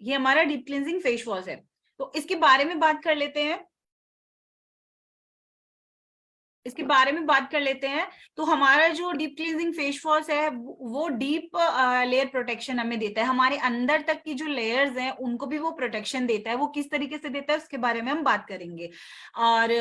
ये हमारा deep cleansing face wash है। तो इसके बारे में बात कर लेते हैं, इसके बारे में बात कर लेते हैं। तो हमारा जो डीप क्लींजिंग फेस वॉश है वो डीप लेयर प्रोटेक्शन हमें देता है, हमारे अंदर तक की जो लेयर्स हैं उनको भी वो प्रोटेक्शन देता है। वो किस तरीके से देता है उसके बारे में हम बात करेंगे। और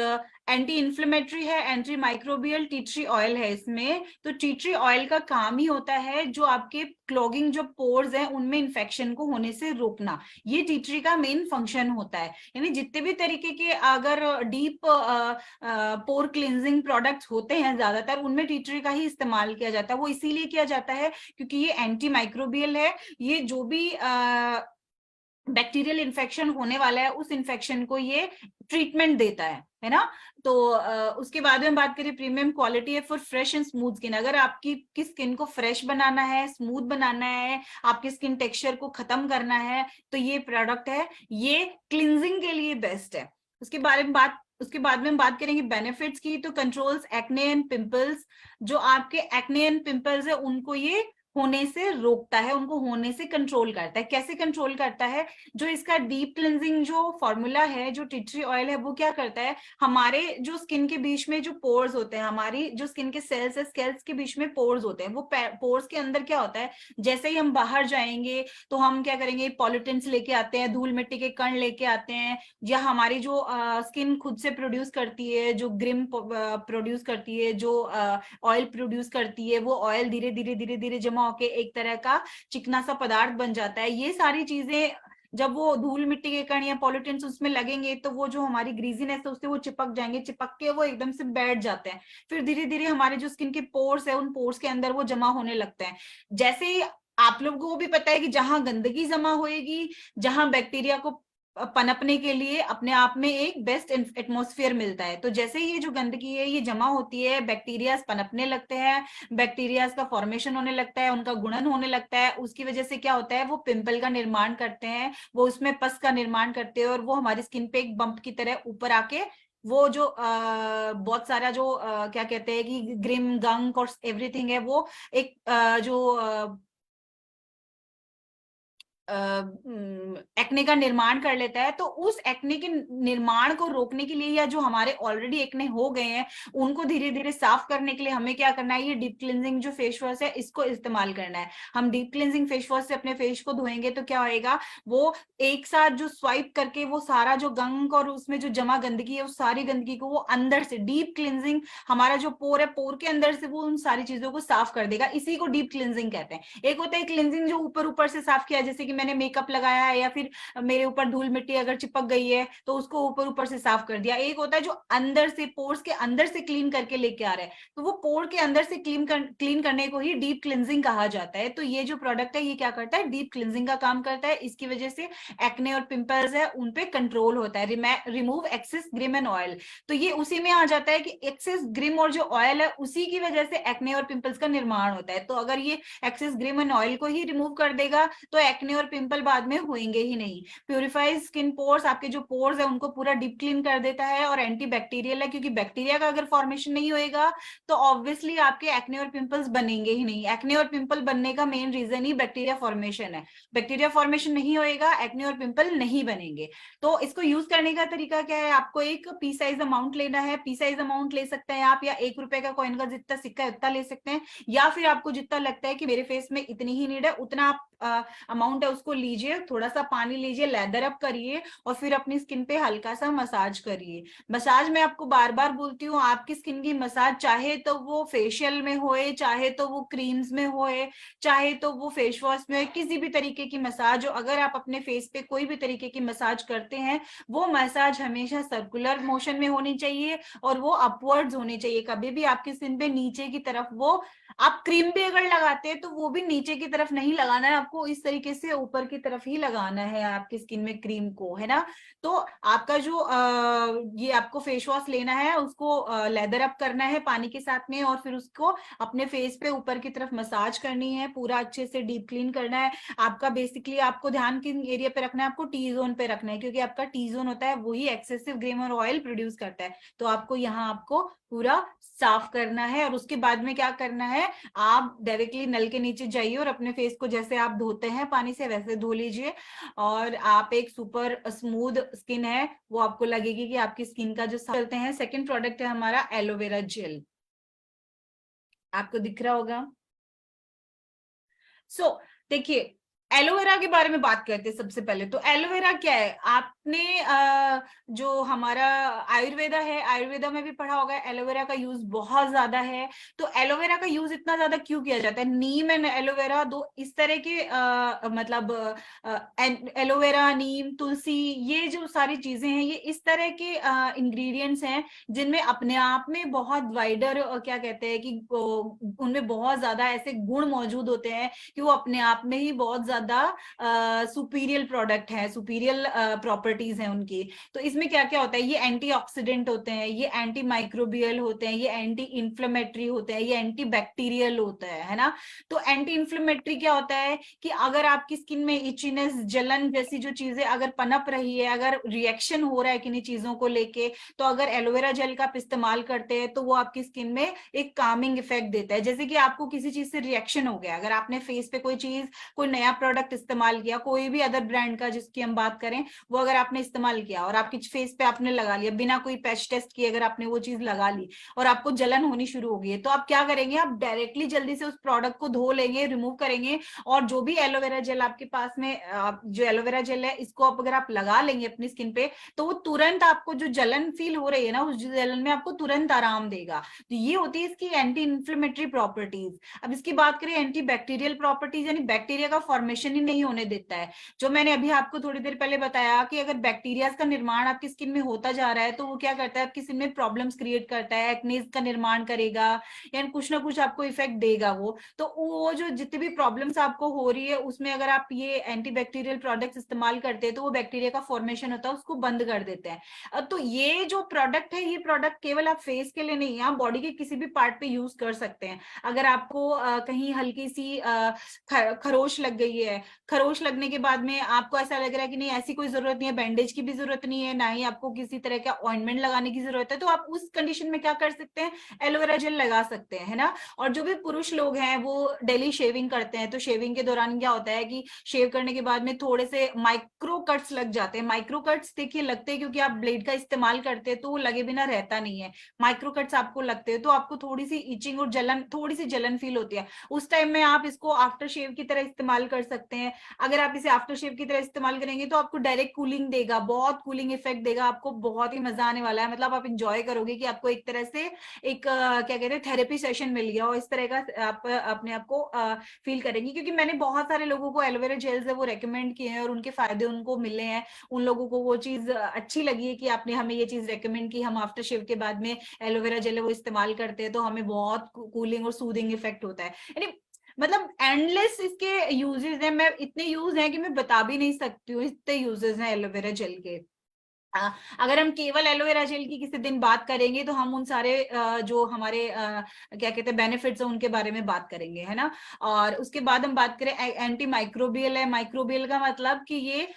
एंटी इन्फ्लेमेटरी है, anti microbial tea tree oil है इसमें। तो टी ट्री ऑयल का काम ही होता है जो आपके क्लॉगिंग जो पोर्स हैं उनमें इन्फेक्शन को होने से रोकना, ये टी ट्री का मेन फंक्शन होता है। यानी जितने भी तरीके के अगर डीप पोर क्लींजिंग प्रोडक्ट्स होते हैं ज्यादातर उनमें टी ट्री का ही इस्तेमाल किया जाता है। वो इसीलिए किया जाता है क्योंकि ये एंटी माइक्रोबियल है, ये जो भी बैक्टीरियल इन्फेक्शन होने वाला है उस इन्फेक्शन को ये ट्रीटमेंट देता है ना। तो उसके बाद में बात करें प्रीमियम क्वालिटी है for fresh and smooth skin. अगर आपकी स्किन को फ्रेश बनाना है, स्मूथ बनाना है, आपकी स्किन टेक्सचर को खत्म करना है, तो ये प्रोडक्ट है, ये क्लिनजिंग के लिए बेस्ट है। उसके बाद में हम बात करेंगे बेनिफिट्स की। तो कंट्रोल्स एक्ने एंड पिंपल्स, जो आपके एक्ने एंड पिंपल्स है उनको ये होने से रोकता है, उनको होने से कंट्रोल करता है। कैसे कंट्रोल करता है? जो इसका डीप क्लिंजिंग जो फॉर्मूला है, जो टी ट्री ऑयल है, वो क्या करता है, हमारे जो स्किन के बीच में जो पोर्स होते हैं, हमारी जो स्किन के सेल्स है, सेल्स के बीच में पोर्स होते हैं, वो पोर्स के अंदर क्या होता है, जैसे ही हम बाहर जाएंगे तो हम क्या करेंगे, पॉल्यूटेंट्स लेके आते हैं, धूल मिट्टी के कण लेके आते हैं, या हमारी जो स्किन खुद से प्रोड्यूस करती है, जो ग्रिम प्रोड्यूस करती है, जो ऑयल प्रोड्यूस करती है, वो ऑयल धीरे धीरे धीरे धीरे जमा होके एक तरह का चिकना सा पदार्थ बन जाता है। ये सारी चीजें जब वो धूल मिट्टी के कण या पॉल्यूटेंट्स उसमें लगेंगे तो वो जो हमारी ग्रीजीनेस है उससे वो चिपक जाएंगे, चिपक के वो एकदम से बैठ जाते हैं। फिर धीरे धीरे हमारे जो स्किन के पोर्स है उन पोर्स के अंदर वो जमा होने लगते हैं। जैसे ही आप लोगों को भी पता है कि जहां गंदगी जमा होएगी, जहां बैक्टीरिया को पनपने के लिए अपने आप में एक बेस्ट एटमॉस्फेयर मिलता है, तो जैसे ये जो गंदगी है ये जमा होती है, बैक्टीरियाज पनपने लगते हैं, बैक्टीरियाज का फॉर्मेशन होने लगता है, उनका गुणन होने लगता है। उसकी वजह से क्या होता है, वो पिंपल का निर्माण करते हैं, वो उसमें पस का निर्माण करते हैं, और वो हमारी स्किन पे एक बम्प की तरह ऊपर आके वो जो बहुत सारा जो क्या कहते हैं कि ग्रिम गंक और एवरीथिंग है, वो एक जो एक्ने का निर्माण कर लेता है। तो उस एक्ने के निर्माण को रोकने के लिए, या जो हमारे ऑलरेडी एक्ने हो गए हैं उनको धीरे धीरे साफ करने के लिए हमें क्या करना है, ये डीप क्लिंजिंग जो फेस वॉश है इसको इस्तेमाल करना है। हम डीप क्लिंजिंग फेस वॉश से अपने फेस को धोएंगे तो क्या होएगा, वो एक साथ जो स्वाइप करके वो सारा जो गंक और उसमें जो जमा गंदगी है उस सारी गंदगी को वो अंदर से डीप क्लिंजिंग, हमारा जो पोर है पोर के अंदर से वो उन सारी चीजों को साफ कर देगा। इसी को डीप क्लिंजिंग कहते हैं। एक होता है क्लिंजिंग जो ऊपर ऊपर से साफ किया, जैसे कि मैंने मेकअप लगाया है या फिर मेरे ऊपर धूल मिट्टी अगर चिपक गई है तो उसको ऊपर ऊपर से साफ कर दिया। एक होता है जो अंदर से पोर्स के अंदर से क्लीन करके लेके आ रहा है, तो वो पोर के अंदर से क्लीन करने को ही डीप क्लिंजिंग कहा जाता है। तो ये जो प्रोडक्ट है ये क्या करता है, डीप क्लिंजिंग का काम करता है। इसकी वजह से एक्ने और पिंपल्स है उन पे कंट्रोल होता है। Remove excess grime and oil, तो ये उसी में आ जाता है कि एक्सेस ग्रिम और जो ऑयल है उसी की वजह से एक्ने और पिंपल्स का निर्माण होता है। तो अगर ये एक्सेस ग्रिम एंड ऑयल को ही रिमूव कर देगा तो एक्ने और पिंपल बाद में होंगे ही नहीं। प्यूरिफाइज स्किन पोर्स, आपके जो पोर्स है उनको पूरा डीप क्लीन कर देता है, और एंटी बैक्टीरियल है, क्योंकि बैक्टीरिया का अगर फॉर्मेशन नहीं होएगा तो ऑब्वियसली आपके एक्ने और पिंपल्स बनेंगे ही नहीं। एक्ने और पिंपल बनने का मेन रीजन ही बैक्टीरिया फॉर्मेशन है। बैक्टीरिया फॉर्मेशन नहीं होएगा, एक्ने और पिंपल नहीं बनेंगे। तो इसको यूज करने का तरीका क्या है, आपको एक पी साइज अमाउंट लेना है। पी साइज अमाउंट ले सकते हैं आप, या ₹1 का कॉइन का जितना सिक्का है उतना ले सकते हैं, या फिर आपको जितना लगता है कि मेरे फेस में इतनी ही नीड है उतना आप अमाउंट है उसको लीजिए, थोड़ा सा पानी लीजिए, लेदर अप करिए और फिर अपनी स्किन पे हल्का सा मसाज करिए। मसाज मैं आपको बार बार बोलती हूँ, आपकी स्किन की मसाज चाहे तो वो फेशियल में होए, चाहे तो वो क्रीम्स में होए, चाहे तो वो फेस वॉश में, किसी भी तरीके की मसाज हो, अगर आप अपने फेस पे कोई भी तरीके की मसाज करते हैं वो मसाज हमेशा सर्कुलर मोशन में होनी चाहिए और वो अपवर्ड्स होनी चाहिए। कभी भी आपकी स्किन पे नीचे की तरफ, वो आप क्रीम भी अगर लगाते हैं तो वो भी नीचे की तरफ नहीं लगाना है, आपको इस तरीके से ऊपर की तरफ ही लगाना है आपकी स्किन में क्रीम को, है ना। तो आपका जो ये आपको फेस वॉश लेना है उसको लेदर अप करना है पानी के साथ में, और फिर उसको अपने फेस पे ऊपर की तरफ मसाज करनी है, पूरा अच्छे से डीप क्लीन करना है। आपका बेसिकली आपको ध्यान किन एरिया पे रखना है, आपको टी जोन पे रखना है, क्योंकि आपका टी जोन होता है वही एक्सेसिव ग्रेम और ऑयल प्रोड्यूस करता है। तो आपको यहाँ आपको पूरा साफ करना है, और उसके बाद में क्या करना है, आप डायरेक्टली नल के नीचे जाइए और अपने फेस को जैसे आप धोते हैं पानी से वैसे धो लीजिए और आप एक सुपर स्मूथ स्किन है वो आपको लगेगी कि आपकी स्किन का जो चलते हैं। सेकंड प्रोडक्ट है हमारा एलोवेरा जेल, आपको दिख रहा होगा। देखिए एलोवेरा के बारे में बात करते हैं। सबसे पहले तो एलोवेरा क्या है, आपने जो हमारा आयुर्वेदा है, आयुर्वेदा में भी पढ़ा होगा एलोवेरा का यूज बहुत ज्यादा है। तो एलोवेरा का यूज इतना ज्यादा क्यों किया जाता है? नीम एंड एलोवेरा दो इस तरह के मतलब एलोवेरा, नीम, तुलसी, ये जो सारी चीजें हैं ये इस तरह के इंग्रेडिएंट्स हैं जिनमें अपने आप में बहुत वाइडर क्या कहते हैं कि उनमें बहुत ज्यादा ऐसे गुण मौजूद होते हैं कि वो अपने आप में ही बहुत ज्यादा सुपीरियर प्रोडक्ट है, सुपीरियर प्रॉपर्टीज हैं उनकी। तो इसमें क्या क्या होता है, ये एंटीऑक्सीडेंट होते हैं, ये एंटी माइक्रोबियल होते हैं, ये एंटी इंफ्लेमेटरी होते हैं, ये एंटी बैक्टीरियल होता है ना। तो एंटी इंफ्लेमेटरी क्या होता है कि अगर आपकी स्किन में इचीनेस, जलन जैसी जो चीजें अगर पनप रही है, अगर रिएक्शन हो रहा है किन्हीं चीजों को लेके, तो अगर एलोवेरा जेल का आप इस्तेमाल करते हैं तो वो आपकी स्किन में एक कामिंग इफेक्ट देता है। जैसे कि आपको किसी चीज से रिएक्शन हो गया, अगर आपने फेस पे कोई चीज, कोई नया प्रोडक्ट इस्तेमाल किया, कोई भी अदर ब्रांड का जिसकी हम बात करें, वो अगर आपने इस्तेमाल किया और आपकी फेस पे आपने लगा लिया बिना कोई पैच टेस्ट किए, अगर आपने वो चीज लगा ली और आपको जलन होनी शुरू हो गई है, तो आप क्या करेंगे, आप डायरेक्टली जल्दी से उस प्रोडक्ट को धो लेंगे, रिमूव करेंगे और जो भी एलोवेरा जेल आपके पास में जो एलोवेरा जेल है इसको आप अगर आप लगा लेंगे अपनी स्किन पे, तो वो तुरंत आपको जो जलन फील हो रही है ना, उस जलन में आपको तुरंत आराम देगा। तो ये होती है इसकी एंटी इन्फ्लेमेटरी प्रॉपर्टीज। अब इसकी बात करें एंटी बैक्टीरियल प्रॉपर्टीज, यानी बैक्टीरिया का फॉर्मेशन ही नहीं होने देता है। जो मैंने अभी आपको थोड़ी देर पहले बताया कि अगर बैक्टीरिया का निर्माण आपकी स्किन में होता जा रहा है तो वो क्या करता है, आपकी स्किन में प्रॉब्लम्स क्रिएट करता है, एक्नेस का निर्माण करेगा, यानी कुछ ना कुछ आपको इफेक्ट देगा वो। तो वो जो जितनी भी प्रॉब्लम्स आपको हो रही है उसमें अगर आप ये एंटी बैक्टीरियल प्रोडक्ट्स इस्तेमाल करते हैं तो वो बैक्टीरिया का फॉर्मेशन होता है उसको बंद कर देते हैं। तो ये जो प्रोडक्ट है, ये प्रोडक्ट केवल आप फेस के लिए नहीं, आप बॉडी के किसी भी पार्ट पे यूज कर सकते हैं। अगर आपको कहीं हल्की सी खरोश लग गई है, खरोश लगने के बाद में आपको ऐसा लग रहा है कि नहीं ऐसी कोई जरूरत नहीं है, बैंडेज की भी जरूरत नहीं है, ना ही आपको किसी तरह का ऑइंटमेंट लगाने की जरूरत है, तो आप उस कंडीशन में क्या कर सकते हैं, एलोवेरा जेल लगा सकते हैं, है ना। और जो भी पुरुष लोग हैं वो डेली शेविंग करते हैं, तो शेविंग के दौरान क्या होता है कि शेव करने के बाद में थोड़े से माइक्रो कट्स लग जाते हैं। माइक्रो कट्स देखिए लगते हैं क्योंकि आप ब्लेड का इस्तेमाल करते हैं तो वो लगे बिना रहता नहीं है, माइक्रो कट्स आपको लगते हैं तो आपको थोड़ी सी इचिंग और जलन, थोड़ी सी जलन फील होती है। उस टाइम में आप इसको आफ्टर शेव की तरह इस्तेमाल कर सकते हैं। अगर आप इसे आफ्टर शेव की तरह इस्तेमाल करेंगे तो आपको डायरेक्ट कूलिंग देगा, बहुत कूलिंग इफेक्ट देगा, आपको बहुत ही मजा आने वाला है। मतलब आप इंजॉय करोगे कि आपको एक तरह से एक क्या कहते हैं थेरेपी सेशन मिल गया और इस तरह का आप अपने आप को फील करेंगे। क्योंकि मैंने बहुत सारे लोगों को एलोवेरा जेल्स है वो रेकमेंड किए हैं और उनके फायदे उनको मिले हैं, उन लोगों को वो चीज अच्छी लगी है कि आपने हमें ये चीज रेकमेंड की, हम आफ्टर शेव के बाद में एलोवेरा जेल है वो इस्तेमाल करते हैं तो हमें बहुत कूलिंग और सूदिंग इफेक्ट होता है। यानी मतलब एंडलेस इसके यूजेस हैं, मैं इतने यूज हैं कि मैं बता भी नहीं सकती हूँ, इतने यूजेस हैं एलोवेरा जेल के। अगर हम केवल एलोवेरा जेल की किसी दिन बात करेंगे तो हम उन सारे जो हमारे क्या कहते हैं बेनिफिट्स हैं उनके बारे में बात करेंगे, है ना। और उसके बाद हम बात करें एंटी माइक्रोबियल है। माइक्रोबियल का मतलब कि ये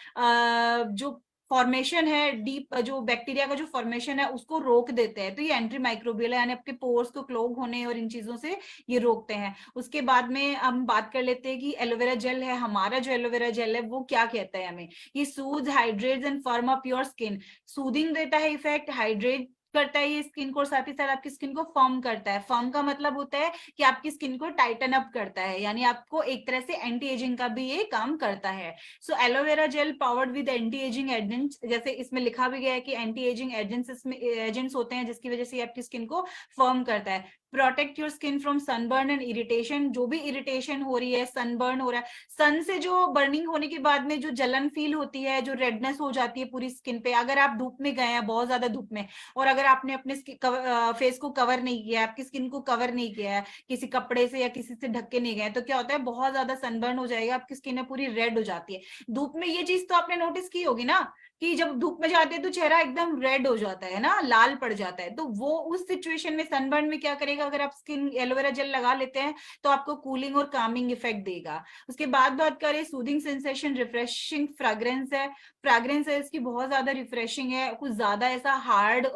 जो फॉर्मेशन है, डीप जो बैक्टीरिया का जो फॉर्मेशन है उसको रोक देते हैं, तो ये एंटी माइक्रोबियल है, यानी आपके पोर्स को क्लोग होने और इन चीजों से ये रोकते हैं। उसके बाद में हम बात कर लेते हैं कि एलोवेरा जेल है, हमारा जो एलोवेरा जेल है वो क्या कहता है हमें, ये soothe, hydrates and firm up your skin. Soothing देता है इफेक्ट, हाइड्रेट करता है ये स्किन को और साथ ही साथ आपकी स्किन को फर्म करता है। फर्म का मतलब होता है कि आपकी स्किन को टाइटन अप करता है, यानी आपको एक तरह से एंटी एजिंग का भी ये काम करता है। So aloe vera gel powered with anti ageing agents, जैसे इसमें लिखा भी गया है कि एंटी एजिंग एजेंट्स इसमें एजेंट्स होते हैं जिसकी वजह से आपकी स्किन को फर्म करता है। Protect your skin from sunburn and irritation, जो भी इरिटेशन हो रही है, सनबर्न हो रहा है, सन से जो बर्निंग होने के बाद में जो जलन फील होती है, जो रेडनेस हो जाती है पूरी स्किन पे, अगर आप धूप में गए हैं बहुत ज्यादा धूप में और अगर आपने अपने फेस को कवर नहीं किया, आपकी स्किन को कवर नहीं किया है किसी कपड़े से या किसी से ढक के नहीं गए, तो क्या होता है बहुत ज्यादा सनबर्न हो जाएगा, आपकी स्किन पूरी रेड हो जाती है धूप में। ये चीज तो आपने नोटिस की होगी ना कि जब धूप में जाते हैं तो चेहरा एकदम रेड हो जाता है ना, लाल पड़ जाता है। तो वो उस सिचुएशन में सनबर्न में क्या करेगा, अगर आप स्किन एलोवेरा जेल लगा लेते हैं तो आपको कूलिंग और कामिंग इफेक्ट देगा। उसके बाद बात करें सूदिंग सेंसेशन, रिफ्रेशिंग फ्रेग्रेंस है। फ्रेग्रेंस है इसकी बहुत ज्यादा रिफ्रेशिंग है, कुछ ज्यादा ऐसा हार्ड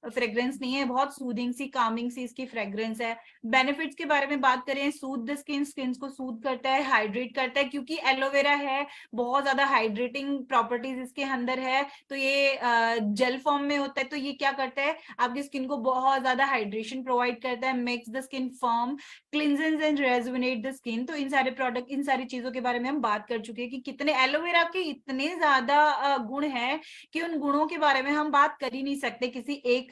फ्रेग्रेंस नहीं है, बहुत सूदिंग सी कामिंग सी इसकी फ्रेग्रेंस है। बेनिफिट्स के बारे में बात करें, सूद द स्किन, स्किन को सूद करता है, हाइड्रेट करता है, क्योंकि एलोवेरा है बहुत ज्यादा हाइड्रेटिंग प्रॉपर्टीज इसके अंदर है। तो ये जेल फॉर्म में होता है, तो ये क्या करता है, आपकी स्किन को बहुत ज्यादा हाइड्रेशन प्रोवाइड करता है, makes the skin firm, cleanses and rejuvenate the skin. तो इन सारे प्रोडक्ट, इन सारी चीजों के बारे में हम बात कर चुके हैं कि कितने एलोवेरा के इतने ज्यादा गुण हैं कि उन गुणों के बारे में हम बात कर ही नहीं सकते किसी एक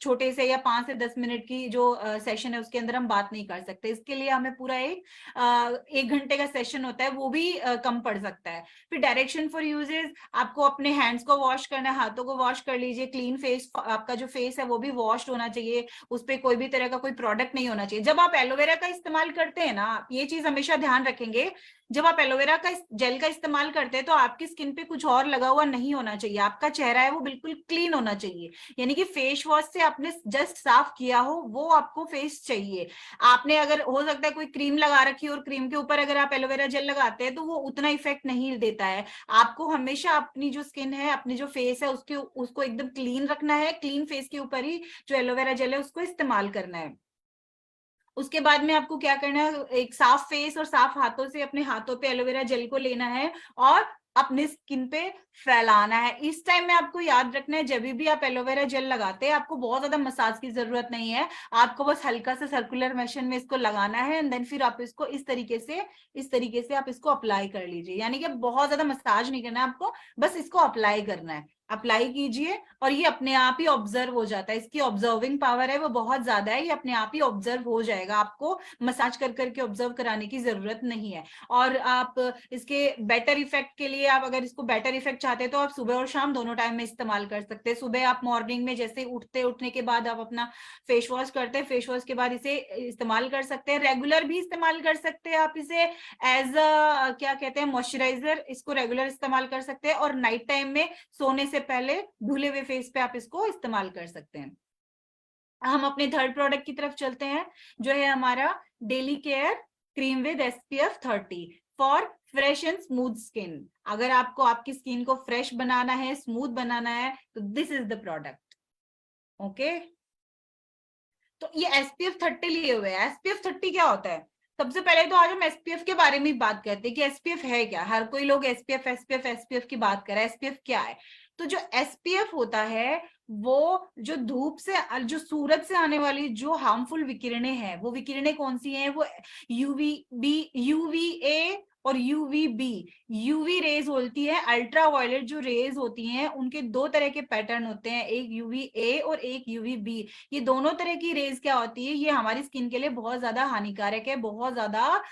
छोटे से या 5 से 10 मिनट की जो सेशन है उसके अंदर हम बात नहीं कर सकते। इसके लिए हमें पूरा एक घंटे का सेशन होता है, वो भी कम पड़ सकता है। फिर डायरेक्शन फॉर यूजेस, आपको अपने हैंड्स को वॉश करना है, हाथों को वॉश कर लीजिए, क्लीन फेस, आपका जो फेस है वो भी वॉश होना चाहिए, उस पर कोई भी तरह का कोई प्रोडक्ट नहीं होना चाहिए। जब आप एलोवेरा का इस्तेमाल करते हैं ना, ये चीज हमेशा ध्यान रखेंगे, जब आप एलोवेरा का जेल का इस्तेमाल करते हैं तो आपकी स्किन पे कुछ और लगा हुआ नहीं होना चाहिए, आपका चेहरा है वो बिल्कुल क्लीन होना चाहिए। यानी कि फेस वॉश से आपने जस्ट साफ किया हो वो आपको फेस चाहिए। आपने अगर हो सकता है कोई क्रीम लगा रखी और क्रीम के ऊपर अगर आप एलोवेरा जेल लगाते हैं तो वो उतना इफेक्ट नहीं देता है। आपको हमेशा अपनी जो स्किन है, अपनी जो फेस है, उसको एकदम क्लीन रखना है, क्लीन फेस के ऊपर ही जो एलोवेरा जेल है उसको इस्तेमाल करना है। उसके बाद में आपको क्या करना है, एक साफ फेस और साफ हाथों से अपने हाथों पे एलोवेरा जेल को लेना है और अपने स्किन पे फैलाना है। इस टाइम में आपको याद रखना है, जब भी आप एलोवेरा जेल लगाते हैं आपको बहुत ज्यादा मसाज की जरूरत नहीं है, आपको बस हल्का सा सर्कुलर मोशन में इसको लगाना है एंड देन फिर आप इसको इस तरीके से आप इसको अप्लाई कर लीजिए। यानी कि बहुत ज्यादा मसाज नहीं करना है आपको, बस इसको अप्लाई करना है। अप्लाई कीजिए और ये अपने आप ही ऑब्जर्व हो जाता है, इसकी ऑब्जर्विंग पावर है वो बहुत ज्यादा है, ये अपने आप ही ऑब्जर्व हो जाएगा, आपको मसाज कर करके ऑब्जर्व कराने की जरूरत नहीं है। और आप इसके बेटर इफेक्ट के लिए, आप अगर इसको बेटर इफेक्ट चाहते हैं तो आप सुबह और शाम दोनों टाइम में इस्तेमाल कर सकते हैं। सुबह आप मॉर्निंग में जैसे उठने के बाद आप अपना फेस वॉश करते हैं, फेस वॉश के बाद इसे इस्तेमाल कर सकते हैं, रेगुलर भी इस्तेमाल कर सकते हैं आप इसे, एज अ क्या कहते हैं मॉइस्चराइजर, इसको रेगुलर इस्तेमाल कर सकते हैं। और नाइट टाइम में सोने से पहले धुले हुए फेस पे आप इसको इस्तेमाल कर सकते हैं। हम अपने थर्ड प्रोडक्ट की तरफ चलते हैं, जो है हमारा daily care cream with SPF 30 for fresh and smooth skin. अगर आपको आपकी स्किन को फ्रेश बनाना है, स्मूथ बनाना है, तो this is the product. Okay, तो ये SPF 30 लिए हुए हैं। SPF 30 क्या होता है? सबसे पहले तो आज हम SPF के बारे में बात करते हैं कि SPF है क्या। हर कोई लोग SPF की बात कर रहा है। SPF क्या है? तो जो SPF होता है वो जो धूप से, जो सूरज से आने वाली जो हार्मफुल विकिरणें हैं, वो विकिरणें कौन सी हैं? वो UVA और UVB। यूवी रेज होती है, अल्ट्रा वायलेट जो रेज होती हैं उनके दो तरह के पैटर्न होते हैं, एक UVA और एक UVB। ये दोनों तरह की रेज क्या होती है, ये हमारी स्किन के लिए बहुत ज्यादा हानिकारक है, बहुत ज्यादा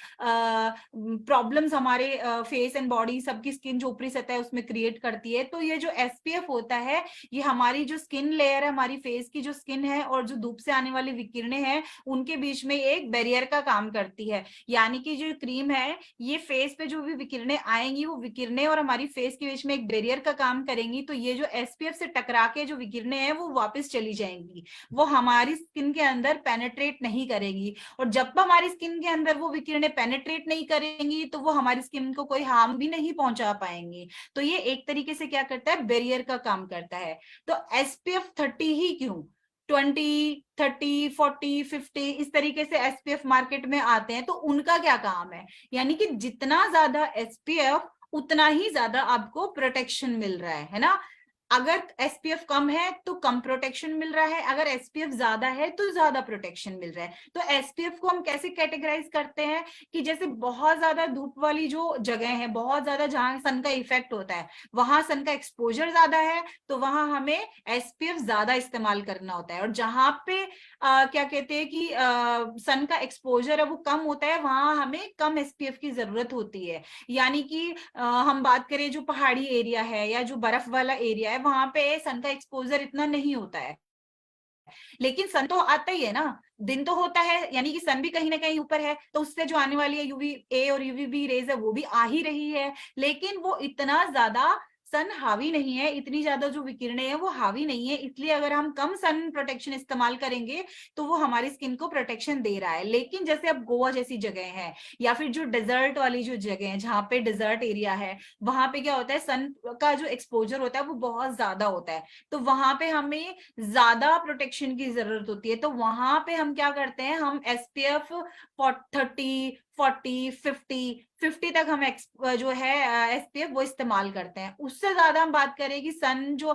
प्रॉब्लम्स हमारे फेस एंड बॉडी, सबकी स्किन जो ऊपरी सतह है उसमें क्रिएट करती है। तो ये जो SPF होता है ये हमारी जो स्किन लेयर है, हमारी फेस की जो स्किन है और जो धूप से आने वाली विकिरणें हैं उनके बीच में एक बैरियर का काम करती है। यानी कि जो क्रीम है ये फेस पे जो भी विकिरणें आएंगी वो विकिरणें और हमारी फेस के बीच में एक बैरियर का काम करेंगी। तो ये जो SPF से टकरा के जो विकिरणें हैं वो वापस चली जाएंगी, वो हमारी स्किन के अंदर पेनेट्रेट नहीं करेंगी। और जब हमारी स्किन के अंदर वो विकिरणें पेनेट्रेट नहीं करेंगी तो वो हमारी स्किन को कोई हार्म भी नहीं पहुंचा पाएंगी। तो ये एक तरीके से क्या करता है, बैरियर का काम करता है। तो SPF 30 ही क्यों, 20, 30, 40, 50 इस तरीके से SPF मार्केट में आते हैं। तो उनका क्या काम है, यानी कि जितना ज्यादा SPF उतना ही ज्यादा आपको प्रोटेक्शन मिल रहा है ना। अगर SPF कम है तो कम प्रोटेक्शन मिल रहा है, अगर SPF ज्यादा है तो ज्यादा प्रोटेक्शन मिल रहा है। तो SPF को हम कैसे कैटेगराइज करते हैं कि जैसे बहुत ज्यादा धूप वाली जो जगह है, बहुत ज्यादा जहां सन का इफेक्ट होता है, वहां सन का एक्सपोजर ज्यादा है तो वहां हमें SPF ज्यादा इस्तेमाल करना होता है। और जहां पे क्या कहते हैं कि सन का एक्सपोजर है वो कम होता है, वहां हमें कम SPF की जरूरत होती है। यानी कि हम बात करें जो पहाड़ी एरिया है या जो बर्फ वाला एरिया है वहां पे सन का एक्सपोजर इतना नहीं होता है, लेकिन सन तो आता ही है ना, दिन तो होता है, यानी कि सन भी कहीं ना कहीं ऊपर है तो उससे जो आने वाली है UVA और UVB रेज है वो भी आ ही रही है, लेकिन वो इतना ज्यादा सन हावी नहीं है, इतनी ज्यादा जो विकिरणें है वो हावी नहीं है, इसलिए अगर हम कम सन प्रोटेक्शन इस्तेमाल करेंगे तो वो हमारी स्किन को प्रोटेक्शन दे रहा है। लेकिन जैसे अब गोवा जैसी जगह है या फिर जो डेजर्ट वाली जो जगह है, जहाँ पे डेजर्ट एरिया है, वहां पे क्या होता है, सन का जो एक्सपोजर होता है वो बहुत ज्यादा होता है, तो वहां पे हमें ज्यादा प्रोटेक्शन की जरूरत होती है। तो वहां पे हम क्या करते हैं, हम SPF 30, 40, 50 तक हम जो है SPF वो इस्तेमाल करते हैं। उससे ज्यादा हम बात करें कि सन जो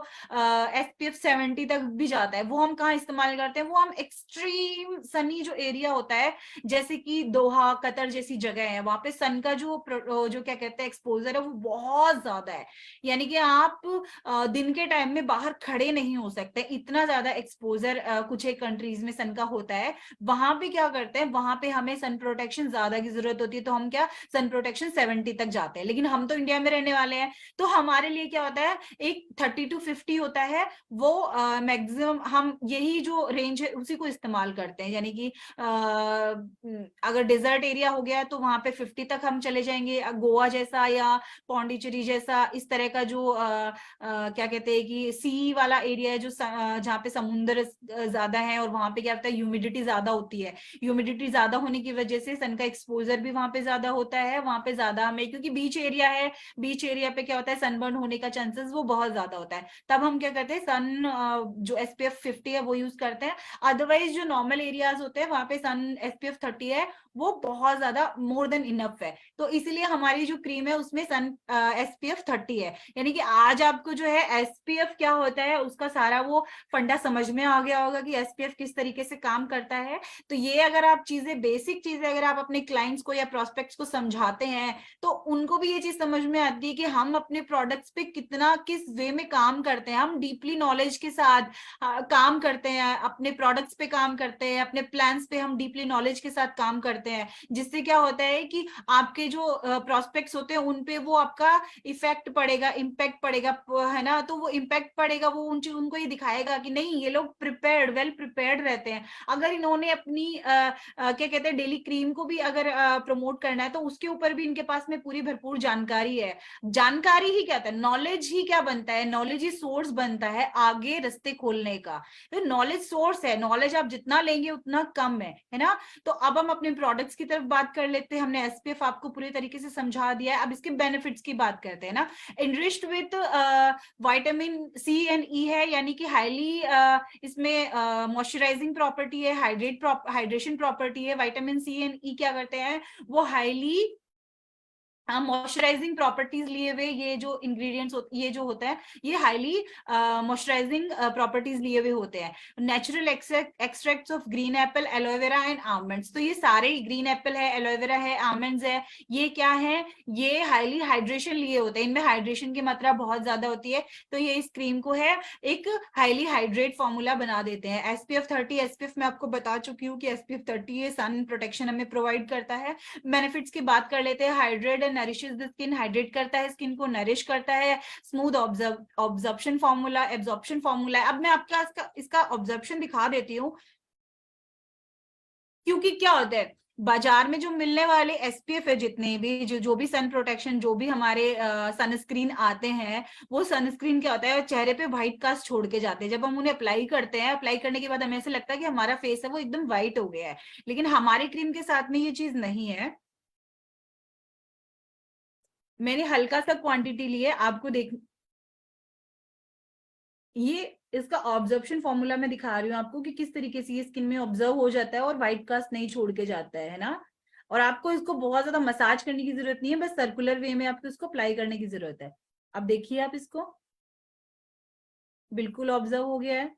SPF 70 तक भी जाता है, वो हम कहाँ इस्तेमाल करते हैं, वो हम एक्सट्रीम सनी जो एरिया होता है, जैसे कि दोहा, कतर जैसी जगह है, वहां पे सन का जो क्या कहते हैं एक्सपोजर है वो बहुत ज्यादा है। यानी कि आप दिन के टाइम में बाहर खड़े नहीं हो सकते, इतना ज्यादा एक्सपोजर कुछ एक कंट्रीज में सन का होता है। वहां पे क्या करते हैं, वहां पे हमें सन प्रोटेक्शन ज्यादा की जरूरत होती है, तो हम क्या सन प्रोटेक्शन 70 तक जाते हैं। लेकिन हम तो इंडिया में रहने वाले हैं, तो हमारे लिए क्या होता है, एक 30 to 50 होता है, वो मैक्सिमम हम यही जो रेंज है उसी को इस्तेमाल करते हैं। यानी कि अगर डेजर्ट एरिया हो गया तो वहां पे 50 तक हम चले जाएंगे। गोवा जैसा या पौंडीचेरी जैसा इस तरह का जो क्या कहते हैं कि सी वाला एरिया है, जो जहाँ पे समुद्र ज्यादा है और वहां पे क्या होता है, ह्यूमिडिटी ज्यादा होती है। ह्यूमिडिटी ज्यादा होने की वजह से सन का एक्सपोजर भी वहां पे ज्यादा होता है, वहां पे ज्यादा हमें, क्योंकि बीच एरिया है, बीच एरिया पे क्या होता है, सनबर्न होने का चांसेस वो बहुत ज्यादा होता है। तब हम क्या करते हैं, जो SPF 50 है वो यूज करते हैं। अदरवाइज जो नॉर्मल एरियाज होते हैं वहां पे सन SPF 30 है, वो बहुत ज्यादा मोर देन इनफ है। तो इसलिए हमारी जो क्रीम है उसमें सन SPF 30 है। यानी कि आज आपको जो है SPF क्या होता है उसका सारा वो फंडा समझ में आ गया होगा कि SPF किस तरीके से काम करता है। तो ये अगर आप चीजें, बेसिक चीजें अगर आप अपने क्लाइंट्स को या प्रोस्पेक्ट्स को समझाते हैं, तो उनको भी ये चीज समझ में आती है कि हम अपने प्रोडक्ट्स पे कितना, किस वे में काम करते हैं, हम डीपली नॉलेज के साथ काम करते हैं, अपने प्रोडक्ट्स पे काम करते हैं, अपने प्लान्स पे हम डीपली नॉलेज के साथ काम करते हैं। जिससे क्या होता है कि आपके जो प्रोस्पेक्ट्स होते हैं उन पे वो आपका इफेक्ट पड़ेगा, इम्पैक्ट पड़ेगा, है ना। तो वो इम्पैक्ट पड़ेगा, वो उनको ये दिखाएगा कि नहीं, ये लोग प्रिपेयर्ड, वेल प्रिपेयर्ड रहते हैं। अगर इन्होंने अपनी क्या कहते हैं डेली क्रीम को भी अगर प्रमोट करना है, तो उसके ऊपर भी इनके पास में पूरी भरपूर जानकारी है। जानकारी ही क्या था, नॉलेज ही क्या बनता है, नॉलेज ही सोर्स बनता है आगे रास्ते खोलने का। तो नॉलेज सोर्स है, नॉलेज आप जितना लेंगे उतना कम है ना। तो अब हम अपने प्रोडक्ट्स की तरफ बात कर लेते हैं। हमने SPF आपको पूरी तरीके से समझा दिया है, अब इसके बेनिफिट्स की बात करते हैं ना। Enriched with vitamin C and E है, यानी कि हाईली इसमें मॉइस्चराइजिंग प्रॉपर्टी है, हाइड्रेशन प्रॉपर्टी है। विटामिन C एंड E क्या करते हैं, वो हाईली मॉइस्चराइजिंग प्रॉपर्टीज लिए हुए, ये जो इंग्रेडिएंट्स ये जो होता है, ये हाईली मॉइस्चराइजिंग प्रॉपर्टीज लिए हुए होते हैं। Natural extracts of green Apple, aloe vera and almonds. तो ये सारे, ग्रीन एप्पल है, एलोवेरा है, आलमंड्स है, ये क्या है, ये हाईली हाइड्रेशन लिए होते हैं, इनमें हाइड्रेशन की मात्रा बहुत ज्यादा होती है। तो ये इस क्रीम को है एक हाईली हाइड्रेट फॉर्मूला बना देते हैं। SPF 30, SPF मैं आपको बता चुकी हूँ कि SPF 30 ये सन प्रोटेक्शन हमें प्रोवाइड करता है। बेनिफिट्स की बात कर लेते हैं। Hydrate and nourishes the skin, hydrate करता है, स्किन को नरिश करता है। Smooth absorption formula, absorption formula है। अब मैं आपका इसका ऑब्जॉर्प्शन दिखा देती हूँ, क्योंकि क्या होता है, बाजार में जो मिलने वाले SPF है, जितने भी जो भी सन प्रोटेक्शन, जो भी हमारे सनस्क्रीन आते हैं, वो सनस्क्रीन क्या होता है, चेहरे पे व्हाइट कास्ट छोड़ के जाते हैं। जब हम उन्हें अप्लाई करते हैं, अप्लाई करने के बाद हमें ऐसे लगता है कि हमारा फेस है वो एकदम व्हाइट हो गया है, लेकिन हमारी क्रीम के साथ में ये चीज नहीं है। मैंने हल्का सा क्वांटिटी लिए, आपको देख, ये इसका ऑब्जर्वेशन फॉर्मूला मैं दिखा रही हूँ आपको कि किस तरीके से ये स्किन में ऑब्जर्व हो जाता है और व्हाइट कास्ट नहीं छोड़ के जाता है ना। और आपको इसको बहुत ज्यादा मसाज करने की जरूरत नहीं है, बस सर्कुलर वे में आपको इसको अप्लाई करने की जरूरत है। अब देखिए आप इसको, बिल्कुल ऑब्जर्व हो गया है।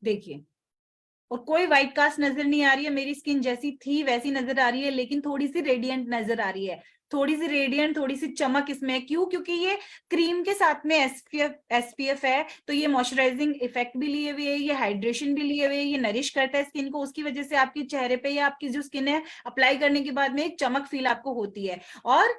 देखिए, और कोई व्हाइट कास्ट नजर नहीं आ रही है, मेरी स्किन जैसी थी वैसी नजर आ रही है, लेकिन थोड़ी सी रेडियंट नजर आ रही है, थोड़ी सी रेडियंट, थोड़ी सी चमक इसमें है। क्यों? क्योंकि ये क्रीम के साथ में SPF है, तो ये मॉइस्चराइजिंग इफेक्ट भी लिए हुए है, ये हाइड्रेशन भी लिए हुए है, ये नरिश करता है स्किन को। उसकी वजह से आपके चेहरे पे या आपकी जो स्किन है, अप्लाई करने के बाद में एक चमक फील आपको होती है, और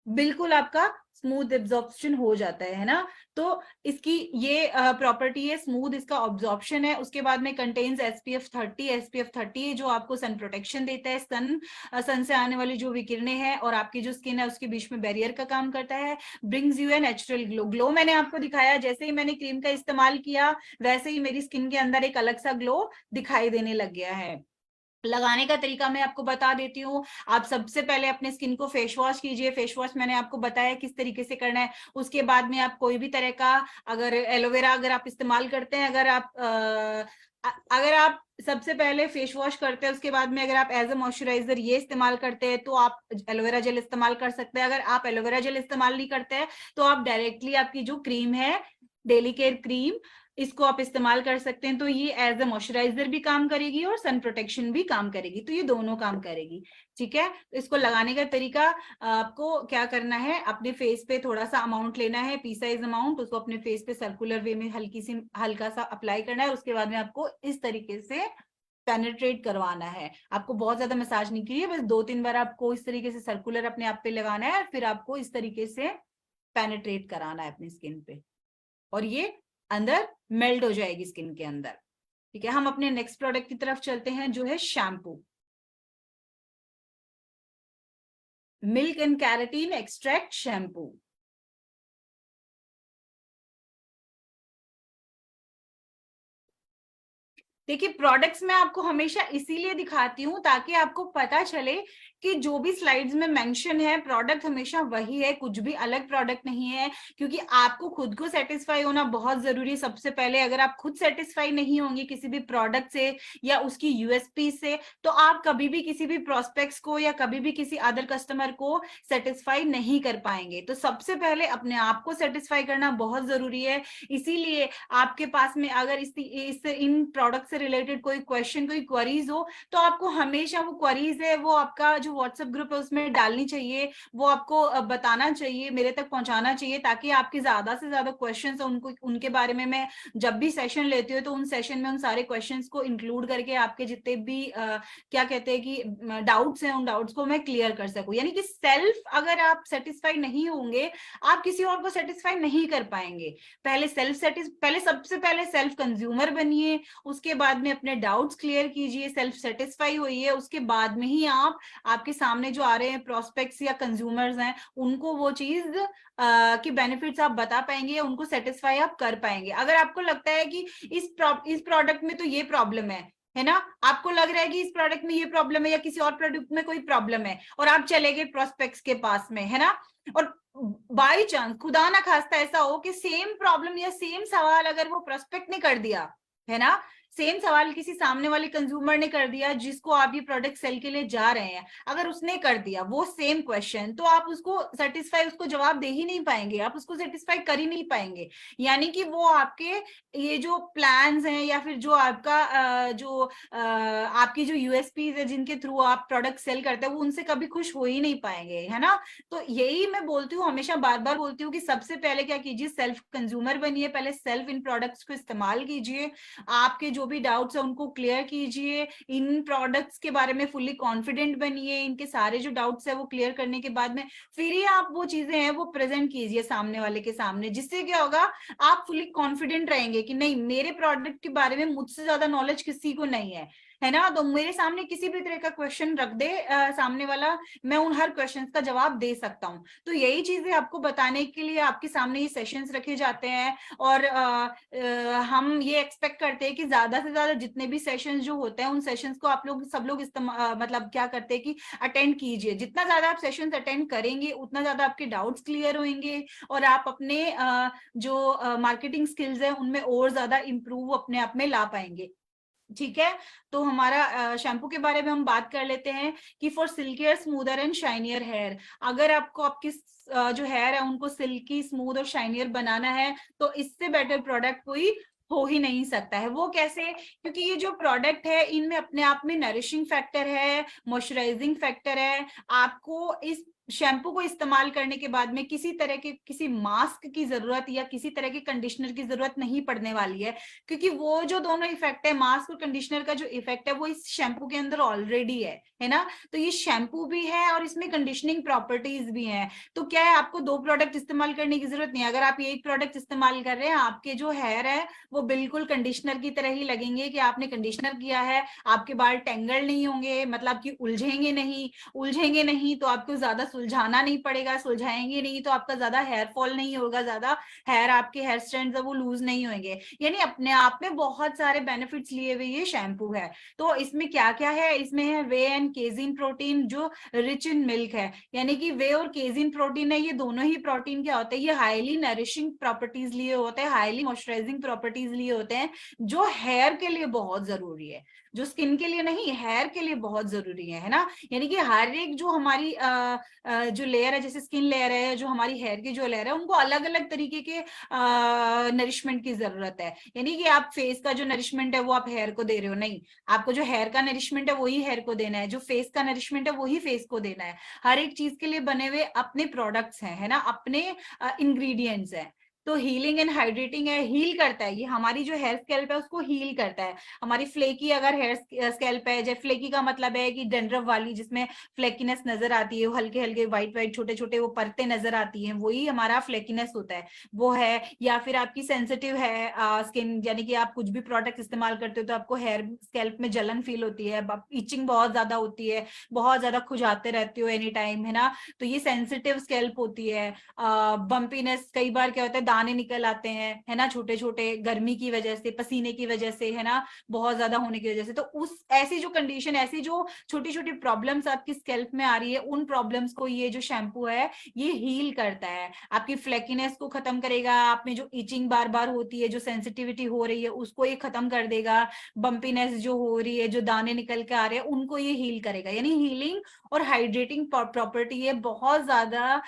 बिल्कुल आपका स्मूथ एब्जॉर्प्शन हो जाता है ना। तो इसकी ये प्रॉपर्टी है, स्मूथ इसका ऑब्जॉर्प्शन है। उसके बाद में कंटेन्स SPF 30। SPF 30 जो आपको सन प्रोटेक्शन देता है, सन से आने वाली जो विकिरणें हैं और आपकी जो स्किन है उसके बीच में बैरियर का काम करता है। Brings U a natural glow. Glow मैंने आपको दिखाया, जैसे ही मैंने क्रीम का इस्तेमाल किया वैसे ही मेरी स्किन के अंदर एक अलग सा ग्लो दिखाई देने लग गया है। लगाने का तरीका मैं आपको बता देती हूँ। आप सबसे पहले अपने स्किन को फेस वॉश कीजिए। फेस वॉश मैंने आपको बताया किस तरीके से करना है। उसके बाद में आप कोई भी तरह का, अगर एलोवेरा अगर आप इस्तेमाल करते हैं, अगर आप सबसे पहले फेस वॉश करते हैं, उसके बाद में अगर आप एज अ मॉइस्चराइजर ये इस्तेमाल करते हैं तो आप एलोवेरा जेल इस्तेमाल कर सकते हैं। अगर आप एलोवेरा जेल इस्तेमाल नहीं करते हैं तो आप डायरेक्टली आपकी जो क्रीम है, डेली केयर क्रीम, इसको आप इस्तेमाल कर सकते हैं। तो ये एज अ मॉइस्चराइजर भी काम करेगी और सन प्रोटेक्शन भी काम करेगी, तो ये दोनों काम करेगी। ठीक है, इसको लगाने का तरीका, आपको क्या करना है, अपने फेस पे थोड़ा सा अमाउंट लेना है, पी साइज अमाउंट, उसको अपने फेस पे सर्कुलर वे में हल्का सा अप्लाई करना है। उसके बाद में आपको इस तरीके से पेनिट्रेट करवाना है। आपको बहुत ज्यादा मसाज नहीं की है, बस 2-3 बार आपको इस तरीके से सर्कुलर अपने आप पे लगाना है, फिर आपको इस तरीके से पेनिट्रेट कराना है अपनी स्किन पे, और ये अंदर मेल्ट हो जाएगी स्किन के अंदर। ठीक है, हम अपने नेक्स्ट प्रोडक्ट की तरफ चलते हैं जो है shampoo. Milk and keratin extract shampoo. देखिए, प्रोडक्ट्स मैं आपको हमेशा इसीलिए दिखाती हूँ ताकि आपको पता चले कि जो भी स्लाइड्स में मेंशन है प्रोडक्ट हमेशा वही है, कुछ भी अलग प्रोडक्ट नहीं है। क्योंकि आपको खुद को सेटिस्फाई होना बहुत जरूरी है। सबसे पहले अगर आप खुद सेटिस्फाई नहीं होंगे किसी भी प्रोडक्ट से या उसकी यूएसपी से, तो आप कभी भी किसी भी प्रोस्पेक्ट्स को या कभी भी किसी अदर कस्टमर को सेटिस्फाई नहीं कर पाएंगे। तो सबसे पहले अपने आप को सेटिस्फाई करना बहुत जरूरी है। इसीलिए आपके पास में अगर इन प्रोडक्ट से रिलेटेड कोई क्वेश्चन, कोई क्वेरीज हो, तो आपको हमेशा वो क्वेरीज है वो आपका जो व्हाट्सएप ग्रुप है उसमें डालनी चाहिए, वो आपको बताना चाहिए, मेरे तक पहुंचाना चाहिए, ताकि आपके ज्यादा से ज्यादा क्वेश्चंस है उनको, उनके बारे में मैं जब भी सेशन लेती हूँ तो उन सेशन में उन सारे क्वेश्चंस को इंक्लूड करके आपके जितने भी क्या कहते हैं कि डाउट्स हैं, उन डाउट्स को मैं क्लियर कर सकूं। यानी कि सेल्फ अगर आप सेटिस्फाई नहीं होंगे, आप किसी और को सेटिस्फाई नहीं कर पाएंगे। पहले सबसे पहले सेल्फ कंज्यूमर बनिए, उसके बाद में अपने डाउट्स क्लियर कीजिए, सेल्फ सेटिस्फाई होइए, उसके बाद में ही आप आपके सामने जो आ रहे हैं प्रोस्पेक्ट्स या कंज्यूमर्स हैं उनको वो चीज की बेनिफिट्स आप बता पाएंगे, उनको सेटिस्फाई आप कर पाएंगे। अगर आपको लगता है कि इस प्रोडक्ट में तो ये प्रॉब्लम है ना, आपको लग रहा है कि इस प्रोडक्ट में ये प्रॉब्लम है या किसी और प्रोडक्ट में कोई प्रॉब्लम है, और आप चले गए प्रोस्पेक्ट्स के पास में, है ना, और बाई चांस खुदा ना खास्ता ऐसा हो कि सेम प्रॉब्लम या सेम सवाल अगर वो प्रोस्पेक्ट ने कर दिया, है ना, सेम सवाल किसी सामने वाले कंज्यूमर ने कर दिया जिसको आप ये प्रोडक्ट सेल के लिए जा रहे हैं, अगर उसने कर दिया वो सेम क्वेश्चन, तो आप उसको सेटिस्फाई, उसको जवाब दे ही नहीं पाएंगे, आप उसको सेटिस्फाई कर ही नहीं पाएंगे। यानी कि वो आपके ये जो प्लान्स हैं या फिर जो आपका आपकी जो यूएसपीज है जिनके थ्रू आप प्रोडक्ट सेल करते हैं, वो उनसे कभी खुश हो ही नहीं पाएंगे, है ना। तो यही मैं बोलती हूँ, हमेशा बार बार बोलती हूँ कि सबसे पहले क्या कीजिए, सेल्फ कंज्यूमर बनिए, पहले सेल्फ इन प्रोडक्ट्स को इस्तेमाल कीजिए, आपके जो भी डाउट्स है उनको क्लियर कीजिए, इन प्रोडक्ट्स के बारे में फुल्ली कॉन्फिडेंट बनिए, इनके सारे जो डाउट्स है वो क्लियर करने के बाद में फिर ही आप वो चीजें हैं वो प्रेजेंट कीजिए सामने वाले के सामने, जिससे क्या होगा, आप फुल्ली कॉन्फिडेंट रहेंगे कि नहीं, मेरे प्रोडक्ट के बारे में मुझसे ज्यादा नॉलेज किसी को नहीं है ना। तो मेरे सामने किसी भी तरह का क्वेश्चन रख दे सामने वाला, मैं उन हर क्वेश्चन का जवाब दे सकता हूँ। तो यही चीजें आपको बताने के लिए आपके सामने ये सेशंस रखे जाते हैं, और हम ये एक्सपेक्ट करते हैं कि ज्यादा से ज्यादा जितने भी सेशंस जो होते हैं उन सेशंस को आप लोग सब लोग मतलब क्या करते हैं कि अटेंड कीजिए। जितना ज्यादा आप सेशंस अटेंड करेंगे उतना ज्यादा आपके डाउट्स क्लियर होंगे, और आप अपने जो मार्केटिंग स्किल्स है उनमें और ज्यादा इंप्रूव अपने आप में ला पाएंगे। ठीक है, तो हमारा शैम्पू के बारे में हम बात कर लेते हैं कि for silkier, smoother and shinier hair, अगर आपको आपकी जो हेयर है उनको सिल्की, स्मूथ और शाइनियर बनाना है तो इससे बेटर प्रोडक्ट कोई हो ही नहीं सकता है। वो कैसे, क्योंकि ये जो प्रोडक्ट है इनमें अपने आप में नरिशिंग फैक्टर है, मॉइस्चराइजिंग फैक्टर है, आपको इस शैम्पू को इस्तेमाल करने के बाद में किसी तरह के किसी मास्क की जरूरत या किसी तरह के कंडीशनर की जरूरत नहीं पड़ने वाली है, क्योंकि वो जो दोनों इफेक्ट है, मास्क और कंडीशनर का जो इफेक्ट है वो इस शैम्पू के अंदर ऑलरेडी है ना। तो ये शैम्पू भी है और इसमें कंडीशनिंग प्रॉपर्टीज भी हैं। तो क्या है, आपको दो प्रोडक्ट इस्तेमाल करने की जरूरत नहीं है। अगर आप एक प्रोडक्ट इस्तेमाल कर रहे हैं, आपके जो हेयर है वो बिल्कुल कंडीशनर की तरह ही लगेंगे कि आपने कंडीशनर किया है। आपके बाल टेंगल नहीं होंगे, मतलब कि उलझेंगे नहीं तो आपको ज्यादा सुलझाना नहीं पड़ेगा, सुलझाएंगे नहीं तो आपका ज्यादा हेयर फॉल नहीं होगा, ज्यादा हेयर आपके हेयर स्ट्रैंड्स है वो लूज नहीं होंगे। यानी अपने आप में बहुत सारे बेनिफिट्स लिए हुए ये शैम्पू है। तो इसमें क्या क्या है, इसमें है वे एंड केजिन प्रोटीन जो रिच इन मिल्क है। यानी कि वे और केजिन प्रोटीन है, ये दोनों ही प्रोटीन क्या होते हैं, ये हाईली नरिशिंग प्रॉपर्टीज लिए होते हैं, हाईली मॉइस्चराइजिंग प्रॉपर्टीज लिए होते हैं, जो हेयर के लिए बहुत जरूरी है, जो स्किन के लिए नहीं, हेयर के लिए बहुत जरूरी है ना। यानी कि हर एक जो हमारी जो लेयर है, जैसे स्किन लेयर है, जो हमारी हेयर की जो लेयर है, उनको अलग अलग तरीके के नरिशमेंट की जरूरत है। यानी कि आप फेस का जो नरिशमेंट है वो आप हेयर को दे रहे हो, नहीं, आपको जो हेयर का नरिशमेंट है वही हेयर को देना है, जो फेस का नरिशमेंट है वही फेस को देना है। हर एक चीज के लिए बने हुए अपने प्रोडक्ट्स हैं, है ना, अपने इंग्रेडिएंट्स हैं। तो हीलिंग एंड हाइड्रेटिंग है, हील करता है, ये हमारी जो हेयर स्कैल्प है उसको हील करता है। हमारी फ्लेकी अगर हेयर स्कैल्प है, जैसे फ्लेकी का मतलब है कि डैंड्रफ वाली, जिसमें फ्लेकीनेस नजर आती है, हल्के हल्के व्हाइट व्हाइट छोटे छोटे वो परतें नजर आती हैं, वही हमारा फ्लेकीनेस होता है, वो है। या फिर आपकी सेंसिटिव है स्किन, यानी कि आप कुछ भी प्रोडक्ट इस्तेमाल करते हो तो आपको हेयर स्कैल्प में जलन फील होती है, इचिंग बहुत ज्यादा होती है, बहुत ज्यादा खुजाते रहते हो एनी टाइम, है ना, तो ये सेंसिटिव स्कैल्प होती है। बम्पीनेस, कई बार क्या होता है दाने निकल आते हैं, है ना, छोटे छोटे, गर्मी की वजह से, पसीने की वजह से, है ना, बहुत ज्यादा होने की वजह से। तो उस ऐसी जो कंडीशन, ऐसी जो छोटी छोटी प्रॉब्लम्स आपकी स्कैल्प में आ रही है, उन प्रॉब्लम्स को ये जो शैम्पू है ये हील करता है। आपकी फ्लेकीनेस को खत्म करेगा, आप में जो इचिंग बार बार होती है, जो सेंसिटिविटी हो रही है उसको ये खत्म कर देगा। बम्पीनेस जो हो रही है, जो दाने निकल के आ रहे हैं, उनको ये हील करेगा। यानी हीलिंग और हाइड्रेटिंग प्रॉपर्टी है, बहुत ज्यादा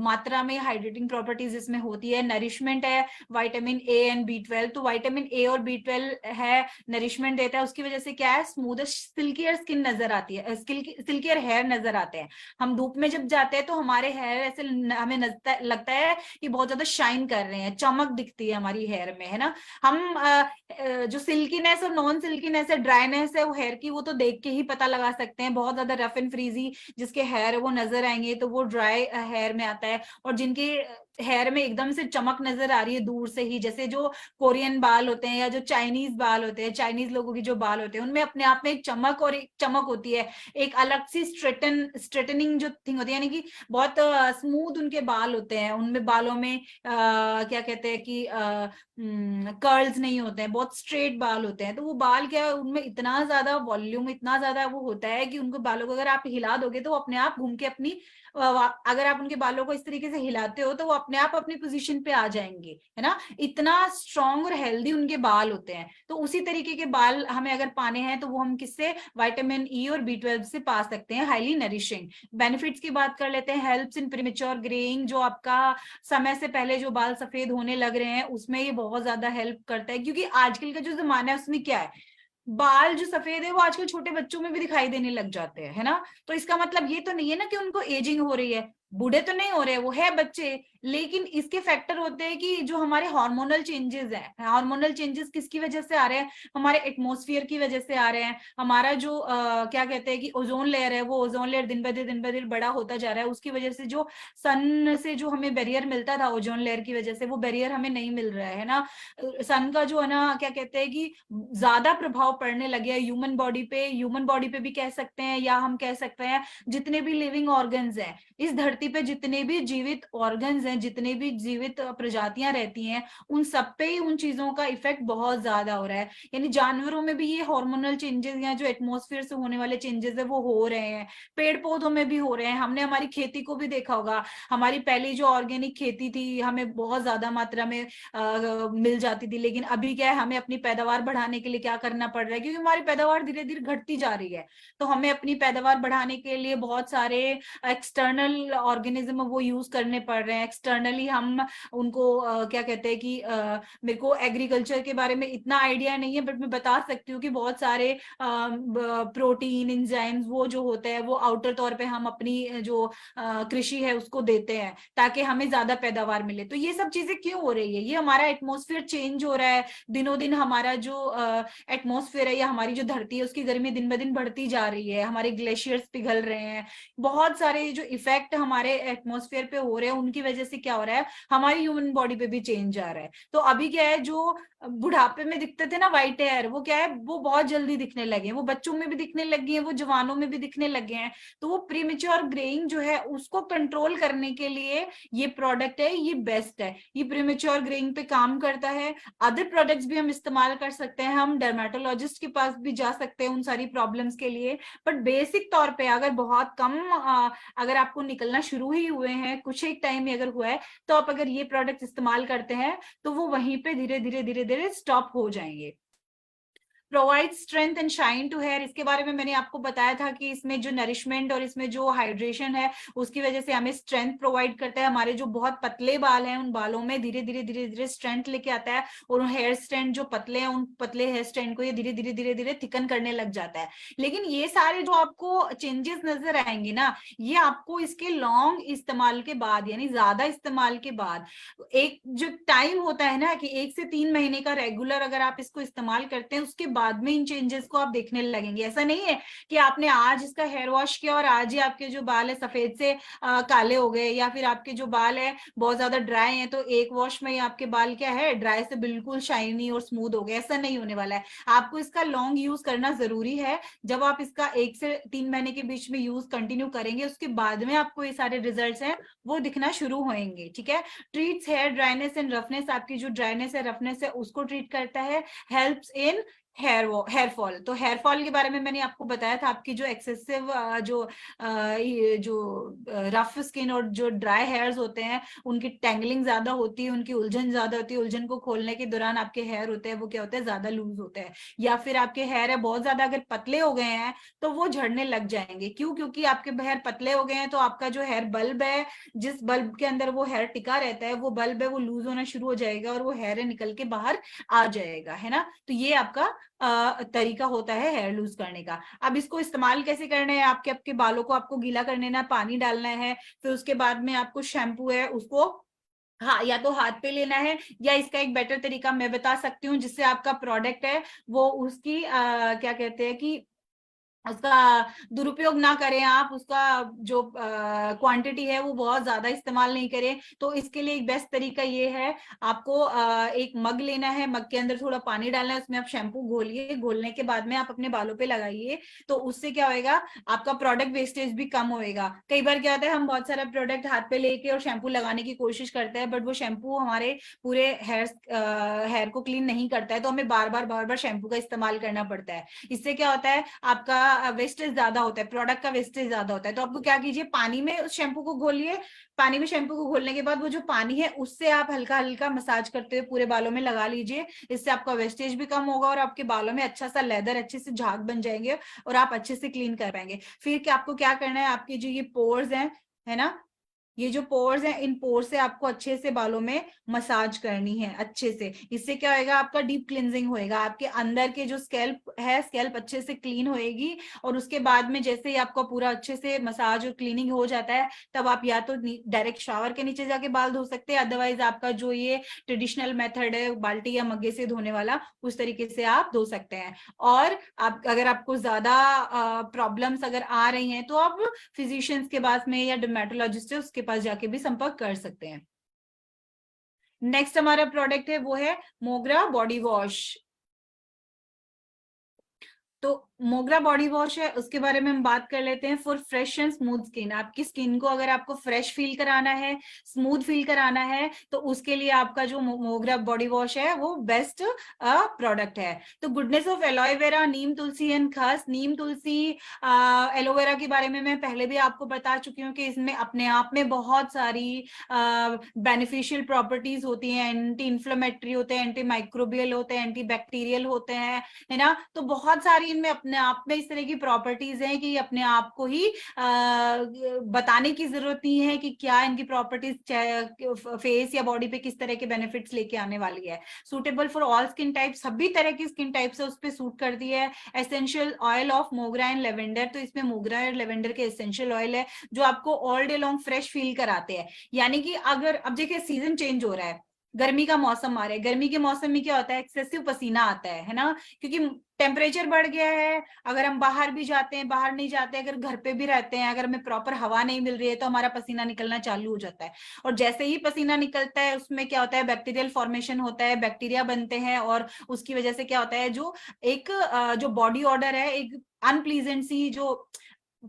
मात्रा में हाइड्रेटिंग प्रॉपर्टीज इसमें होती है। नरिशमेंट है विटामिन ए एंड बी 12, तो विटामिन ए और बी 12 है, नरिशमेंट देता है, उसकी वजह से क्या है, स्मूथ सिल्कियर स्किन नजर आती है, सिल्कियर हेयर नजर आते हैं। हम धूप में जब जाते हैं तो हमारे हेयर ऐसे हमें लगता है कि बहुत ज्यादा शाइन कर रहे हैं, चमक दिखती है हमारी हेयर में, है ना। हम जो सिल्कीनेस और नॉन सिल्कीनेस है, ड्राईनेस है वो हेयर की, वो तो देख के ही पता लगा सकते हैं। बहुत ज्यादा रफ एंड फ्रीजी जिसके हेयर है वो नजर आएंगे तो वो ड्राई हेयर में आता है। और जिनके हेयर में एकदम से चमक नजर आ रही है दूर से ही, जैसे जो कोरियन बाल होते हैं या जो चाइनीज बाल होते हैं, चाइनीज लोगों की जो बाल होते हैं, उनमें अपने आप में एक चमक और एक चमक होती है, एक अलग सी स्ट्रेटनिंग जो थिंग होती है, यानी कि बहुत स्मूथ उनके बाल होते हैं, उनमें बालों में क्या कहते हैं कि कर्ल्स नहीं होते हैं, बहुत स्ट्रेट बाल होते हैं। तो वो बाल क्या है, उनमें इतना ज्यादा वॉल्यूम, इतना ज्यादा वो होता है कि उनको बालों को अगर आप हिला दोगे तो वो अपने आप घूम के अपनी अगर आप उनके बालों को इस तरीके से हिलाते हो तो वो अपने आप अपनी पोजीशन पे आ जाएंगे, है ना। इतना स्ट्रांग और हेल्दी उनके बाल होते हैं। तो उसी तरीके के बाल हमें अगर पाने हैं तो वो हम किससे, विटामिन ई और बी 12 से पा सकते हैं, हाईली नरिशिंग। बेनिफिट्स की बात कर लेते हैं। हेल्प्स इन प्रीमेच्योर ग्रेइंग, जो आपका समय से पहले जो बाल सफेद होने लग रहे हैं उसमें ये बहुत ज्यादा हेल्प करता है, क्योंकि आजकल का जो जमाना है उसमें क्या है, बाल जो सफेद है वो आजकल छोटे बच्चों में भी दिखाई देने लग जाते हैं, है ना। तो इसका मतलब ये तो नहीं है ना कि उनको एजिंग हो रही है, बूढ़े तो नहीं हो रहे, वो है बच्चे। लेकिन इसके फैक्टर होते हैं कि जो हमारे हार्मोनल चेंजेस हैं, हार्मोनल चेंजेस किसकी वजह से आ रहे हैं, हमारे एटमॉस्फेयर की वजह से आ रहे हैं। हमारा जो क्या कहते हैं कि ओजोन लेयर है, वो ओजोन लेयर दिन ब दिन बड़ा होता जा रहा है, उसकी वजह से जो सन से जो हमें बैरियर मिलता था ओजोन लेयर की वजह से, वो बैरियर हमें नहीं मिल रहा है ना। सन का जो है ना, क्या कहते हैं कि ज्यादा प्रभाव पड़ने लगे ह्यूमन बॉडी पे, ह्यूमन बॉडी पे भी कह सकते हैं, या हम कह सकते हैं जितने भी लिविंग ऑर्गन्स हैं इस धरती पे, जितने भी जीवित ऑर्गन्स हैं, जितने भी जीवित प्रजातियां रहती हैं, उन सब पे ही उन चीजों का इफेक्ट बहुत ज्यादा हो रहा है। यानी जानवरों में भी ये हार्मोनल चेंजेस या जो एटमॉस्फेयर से होने वाले चेंजेस है वो हो रहे हैं, पेड़ पौधों में भी हो रहे हैं। हमने हमारी खेती को भी देखा होगा, हमारी पहली जो ऑर्गेनिक खेती थी हमें बहुत ज्यादा मात्रा में मिल जाती थी, लेकिन अभी क्या है, हमें अपनी पैदावार बढ़ाने के लिए क्या करना पड़ रहा है, क्योंकि हमारी पैदावार धीरे धीरे घटती जा रही है। तो हमें अपनी पैदावार बढ़ाने के लिए बहुत सारे एक्सटर्नल ऑर्गेनिज्म वो यूज करने पड़ रहे हैं एक्सटर्नली। हम उनको क्या कहते हैं कि मेरे को एग्रीकल्चर के बारे में इतना आइडिया नहीं है, बट मैं बता सकती हूँ कि बहुत सारे प्रोटीन एंजाइम्स वो जो होते हैं वो आउटर तौर पे हम अपनी जो कृषि है उसको देते हैं ताकि हमें ज्यादा पैदावार मिले। तो ये सब चीजें क्यों हो रही है? ये हमारा एटमॉस्फेयर चेंज हो रहा है दिनों दिन, हमारा जो एटमॉस्फेयर है या हमारी जो धरती है उसकी गर्मी दिन ब दिन बढ़ती जा रही है, हमारे ग्लेशियर्स पिघल रहे हैं, बहुत सारे जो इफेक्ट हमारे एटमॉस्फेयर पे हो रहे हैं उनकी वजह से क्या हो रहा है, हमारी ह्यूमन बॉडी पे भी चेंज आ रहा है। तो अभी क्या है, जो बुढ़ापे में दिखते थे ना व्हाइट हेयर, वो क्या है, वो बहुत जल्दी दिखने लगे हैं, वो बच्चों में भी दिखने लगी है, वो जवानों में भी दिखने लगे हैं। तो वो प्रीमेच्योर ग्रेइंग जो है उसको कंट्रोल करने के लिए ये प्रोडक्ट है, ये बेस्ट है, ये प्रीमेच्योर ग्रेइंग पे काम करता है। अदर प्रोडक्ट्स भी हम इस्तेमाल कर सकते हैं, हम डर्मेटोलॉजिस्ट के पास भी जा सकते हैं उन सारी प्रॉब्लम्स के लिए। बट बेसिक तौर पे अगर बहुत कम अगर आपको निकलना शुरू ही हुए हैं, कुछ एक टाइम में अगर हुआ है, तो आप अगर ये प्रोडक्ट इस्तेमाल करते हैं तो वो वहीं पे धीरे धीरे धीरे धीरे स्टॉप हो जाएंगे। Provide strength and shine to hair, इसके बारे में मैंने आपको बताया था कि इसमें जो नरिशमेंट और इसमें जो हाइड्रेशन है उसकी वजह से हमें स्ट्रेंथ प्रोवाइड करता है। हमारे जो बहुत पतले बाल हैं उन बालों में धीरे धीरे धीरे धीरे स्ट्रेंथ लेके आता है, और हेयर स्ट्रेंथ जो पतले हैं उन पतले हेयर स्ट्रेंथ को ये धीरे धीरे धीरे धीरे थिकन करने लग जाता है। लेकिन ये सारे जो आपको चेंजेस नजर आएंगे ना, ये आपको इसके लॉन्ग इस्तेमाल के बाद, यानी ज्यादा इस्तेमाल के बाद, एक जो टाइम होता है ना कि 1 से 3 महीने का रेगुलर अगर आप इसको इस्तेमाल करते हैं उसके बाद में इन चेंजेस को आप देखने लगेंगे। ऐसा नहीं है कि आपने आज इसका हेयर वॉश किया और आज ही आपके जो बाल है सफेद से काले हो गए, या फिर आपके जो बाल है बहुत ज्यादा ड्राई हैं तो एक वॉश में ही आपके बाल क्या है, ड्राई से बिल्कुल शाइनी और स्मूथ हो गए। ऐसा नहीं होने वाला है। आपको इसका लॉन्ग यूज करना जरूरी है। जब आप इसका 1 से 3 महीने के बीच में यूज कंटिन्यू करेंगे उसके बाद में आपको ये सारे रिजल्ट्स हैं वो दिखना शुरू होंगे। ठीक है। Treats hair dryness and roughness, आपकी जो ड्राइनेस है रफनेस है उसको ट्रीट करता है। हेल्प्स इन हेयर फॉल, तो हेयर फॉल के बारे में मैंने आपको बताया था। आपकी जो एक्सेसिव जो रफ स्किन और जो ड्राई हेयर्स होते हैं उनकी टैंगलिंग ज्यादा होती है, उनकी उलझन ज्यादा होती है, उलझन को खोलने के दौरान आपके हेयर होते हैं वो क्या होते हैं, ज्यादा लूज होते हैं। या फिर आपके हेयर है बहुत ज्यादा अगर पतले हो गए हैं तो वो झड़ने लग जाएंगे। क्यों? क्योंकि आपके हेयर पतले हो गए हैं तो आपका जो हेयर बल्ब है, जिस बल्ब के अंदर वो हेयर टिका रहता है, वो बल्ब है वो लूज होना शुरू हो जाएगा और वो हेयर निकल के बाहर आ जाएगा, है ना। तो ये आपका तरीका होता है हेयर लूज करने का। अब इसको इस्तेमाल कैसे करना है, आपके आपके बालों को आपको गीला करने ना, पानी डालना है, फिर उसके बाद में आपको शैम्पू है उसको हाँ या तो हाथ पे लेना है, या इसका एक बेटर तरीका मैं बता सकती हूँ जिससे आपका प्रोडक्ट है वो उसकी क्या कहते हैं कि उसका दुरुपयोग ना करें आप, उसका जो क्वांटिटी है वो बहुत ज्यादा इस्तेमाल नहीं करें। तो इसके लिए एक बेस्ट तरीका ये है, आपको एक मग लेना है, मग के अंदर थोड़ा पानी डालना है, उसमें आप शैम्पू घोलिए, घोलने के बाद में आप अपने बालों पे लगाइए। तो उससे क्या होएगा, आपका प्रोडक्ट वेस्टेज भी कम होएगा। कई बार क्या होता है, हम बहुत सारा प्रोडक्ट हाथ पे लेके और शैम्पू लगाने की कोशिश करते हैं, बट वो शैम्पू हमारे पूरे हेयर को क्लीन नहीं करता है, तो हमें बार बार शैम्पू का इस्तेमाल करना पड़ता है। इससे क्या होता है, आपका वेस्टेज ज्यादा होता है, प्रोडक्ट का वेस्टेज ज्यादा होता है। तो आपको क्या कीजिए, पानी में उस शैम्पू को घोलिए, पानी में शैम्पू को घोलने के बाद वो जो पानी है उससे आप हल्का हल्का मसाज करते हुए पूरे बालों में लगा लीजिए। इससे आपका वेस्टेज भी कम होगा और आपके बालों में अच्छा सा लेदर, अच्छे से झाग बन जाएंगे और आप अच्छे से क्लीन कर पाएंगे। फिर क्या आपको क्या करना है, आपके जो ये पोर्स हैं, है ना, ये जो पोर्स हैं, इन पोर्स से आपको अच्छे से बालों में मसाज करनी है अच्छे से। इससे क्या होएगा, आपका डीप क्लिनजिंग होएगा, आपके अंदर के जो स्कैल्प है, स्कैल्प अच्छे से क्लीन होएगी। और उसके बाद में जैसे ही आपका पूरा अच्छे से मसाज और क्लीनिंग हो जाता है, तब आप या तो डायरेक्ट शावर के नीचे जाके बाल धो सकते हैं, अदरवाइज आपका जो ये ट्रेडिशनल मेथड है बाल्टी या मग्गे से धोने वाला, उस तरीके से आप धो सकते हैं। और आप अगर आपको ज्यादा प्रॉब्लम्स अगर आ रही हैं तो आप फिजिशियंस के पास में या डर्मेटोलॉजिस्ट है उसके पास जाके भी संपर्क कर सकते हैं। नेक्स्ट हमारा प्रोडक्ट है वो है मोगरा बॉडी वॉश। तो मोगरा बॉडी वॉश है, उसके बारे में हम बात कर लेते हैं। For fresh and smooth skin, आपकी स्किन को अगर आपको फ्रेश फील कराना है, स्मूथ फील कराना है, तो उसके लिए आपका जो मोगरा बॉडी वॉश है वो बेस्ट प्रोडक्ट है। तो goodness of aloe vera, Neem Tulsi and Khas. Neem Tulsi aloe vera के बारे में मैं पहले भी आपको बता चुकी हूँ कि इसमें अपने आप में बहुत सारी बेनिफिशियल प्रॉपर्टीज होती हैं, एंटी इंफ्लेमेटरी होते हैं, एंटी माइक्रोबियल होते हैं, एंटी बैक्टीरियल होते हैं, है ना। तो बहुत सारी इनमें अपने अपने आप में इस तरह की प्रॉपर्टीज हैं कि अपने आप को ही बताने की जरूरत नहीं है कि क्या इनकी प्रॉपर्टीज फेस या बॉडी पे किस तरह के बेनिफिट्स लेके आने वाली है। Suitable for all skin type, सभी तरह की स्किन टाइप से उस पर सूट करती है। एसेंशियल ऑयल ऑफ मोगरा एंड लेवेंडर, तो इसमें मोगरा और लेवेंडर के एसेंशियल ऑयल है जो आपको all day long fresh feel कराते हैं। यानी कि अगर अब देखिए सीजन चेंज हो रहा है, गर्मी का मौसम आ रहा है, गर्मी के मौसम में क्या होता है, एक्सेसिव पसीना आता है ना, क्योंकि टेम्परेचर बढ़ गया है। अगर हम बाहर भी जाते हैं, बाहर नहीं जाते, अगर घर पे भी रहते हैं, अगर हमें प्रॉपर हवा नहीं मिल रही है तो हमारा पसीना निकलना चालू हो जाता है। और जैसे ही पसीना निकलता है उसमें क्या होता है, बैक्टीरियल फॉर्मेशन होता है, बैक्टीरिया बनते हैं, और उसकी वजह से क्या होता है, जो एक जो बॉडी ऑर्डर है, एक अनप्लीजेंट सी जो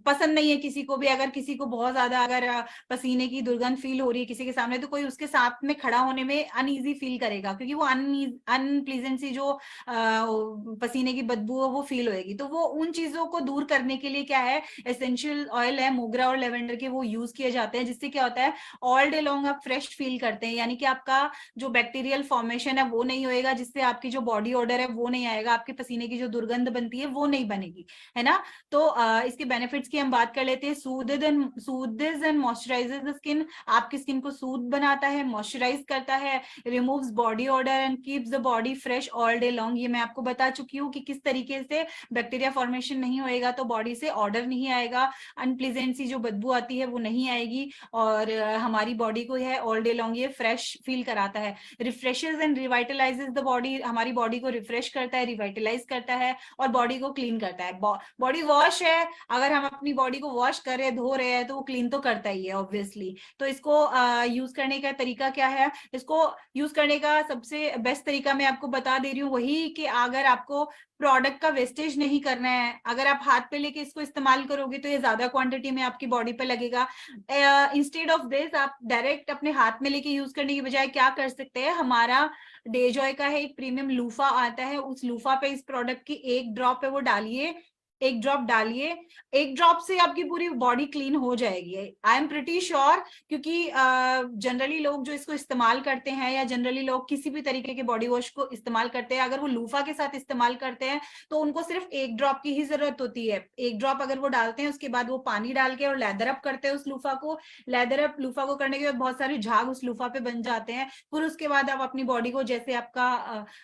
पसंद नहीं है किसी को भी, अगर किसी को बहुत ज्यादा अगर पसीने की दुर्गंध फील हो रही है किसी के सामने, तो कोई उसके साथ में खड़ा होने में अनईजी फील करेगा, क्योंकि वो अनप्लीजेंट सी जो पसीने की बदबू है वो फील होएगी। तो वो उन चीजों को दूर करने के लिए क्या है, एसेंशियल ऑयल है मोगरा और लेवेंडर के, वो यूज किए जाते हैं, जिससे क्या होता है ऑल डे लॉन्ग आप फ्रेश फील करते हैं। यानी कि आपका जो बैक्टीरियल फॉर्मेशन है वो नहीं होएगा, जिससे आपकी जो बॉडी ऑर्डर है वो नहीं आएगा, आपके पसीने की जो दुर्गंध बनती है वो नहीं बनेगी, है ना। तो इसके बेनिफिट्स की हम बात कर लेते हैं। सूदेज एंड मॉइस्चराइजेस द स्किन, आपकी स्किन को सूद बनाता है, मॉइस्चराइज करता है, removes body order and keeps the body fresh all day long. ये मैं आपको बता चुकी हूँ कि किस तरीके से बैक्टीरिया फॉर्मेशन नहीं होएगा तो बॉडी से ऑर्डर नहीं आएगा, अनप्लीजेंट सी जो बदबू आती है वो नहीं आएगी, और हमारी बॉडी को है ऑल डे लॉन्ग ये फ्रेश फील कराता है। रिफ्रेशेस एंड रिवाइटलाइजेस द बॉडी, हमारी बॉडी को रिफ्रेश करता है, रिवाइटलाइज करता है, और बॉडी को क्लीन करता है। बॉडी वॉश है, अगर हम अपनी बॉडी को वॉश कर रहे हैं, धो रहे हैं, तो वो क्लीन तो करता ही है ऑब्वियसली। तो इसको यूज करने का तरीका क्या है, इसको यूज करने का सबसे बेस्ट तरीका मैं आपको बता दे रही हूँ, वही कि अगर आपको प्रोडक्ट का वेस्टेज नहीं करना है, अगर आप हाथ पे लेके इसको इस्तेमाल करोगे तो ये ज्यादा क्वांटिटी में आपकी बॉडी पे लगेगा। इंस्टेड ऑफ दिस आप डायरेक्ट अपने हाथ में लेके यूज करने की बजाय क्या कर सकते हैं, हमारा डेजॉय का है एक प्रीमियम लूफा आता है, उस लूफा पे इस प्रोडक्ट की एक ड्रॉप है वो डालिए, एक ड्रॉप डालिए, एक ड्रॉप से आपकी पूरी बॉडी क्लीन हो जाएगी। आई एम प्रिटी श्योर, क्योंकि जनरली लोग जो इसको इस्तेमाल करते हैं, या जनरली लोग किसी भी तरीके के बॉडी वॉश को इस्तेमाल करते हैं, अगर वो लूफा के साथ इस्तेमाल करते हैं तो उनको सिर्फ एक ड्रॉप की ही जरूरत होती है। एक ड्रॉप अगर वो डालते हैं, उसके बाद वो पानी डाल के और लेदर अप करते हैं उस लूफा को, लेदर अप लूफा को करने के बाद बहुत सारे झाग उस लूफा पे बन जाते हैं। फिर उसके बाद आप अपनी बॉडी को जैसे आपका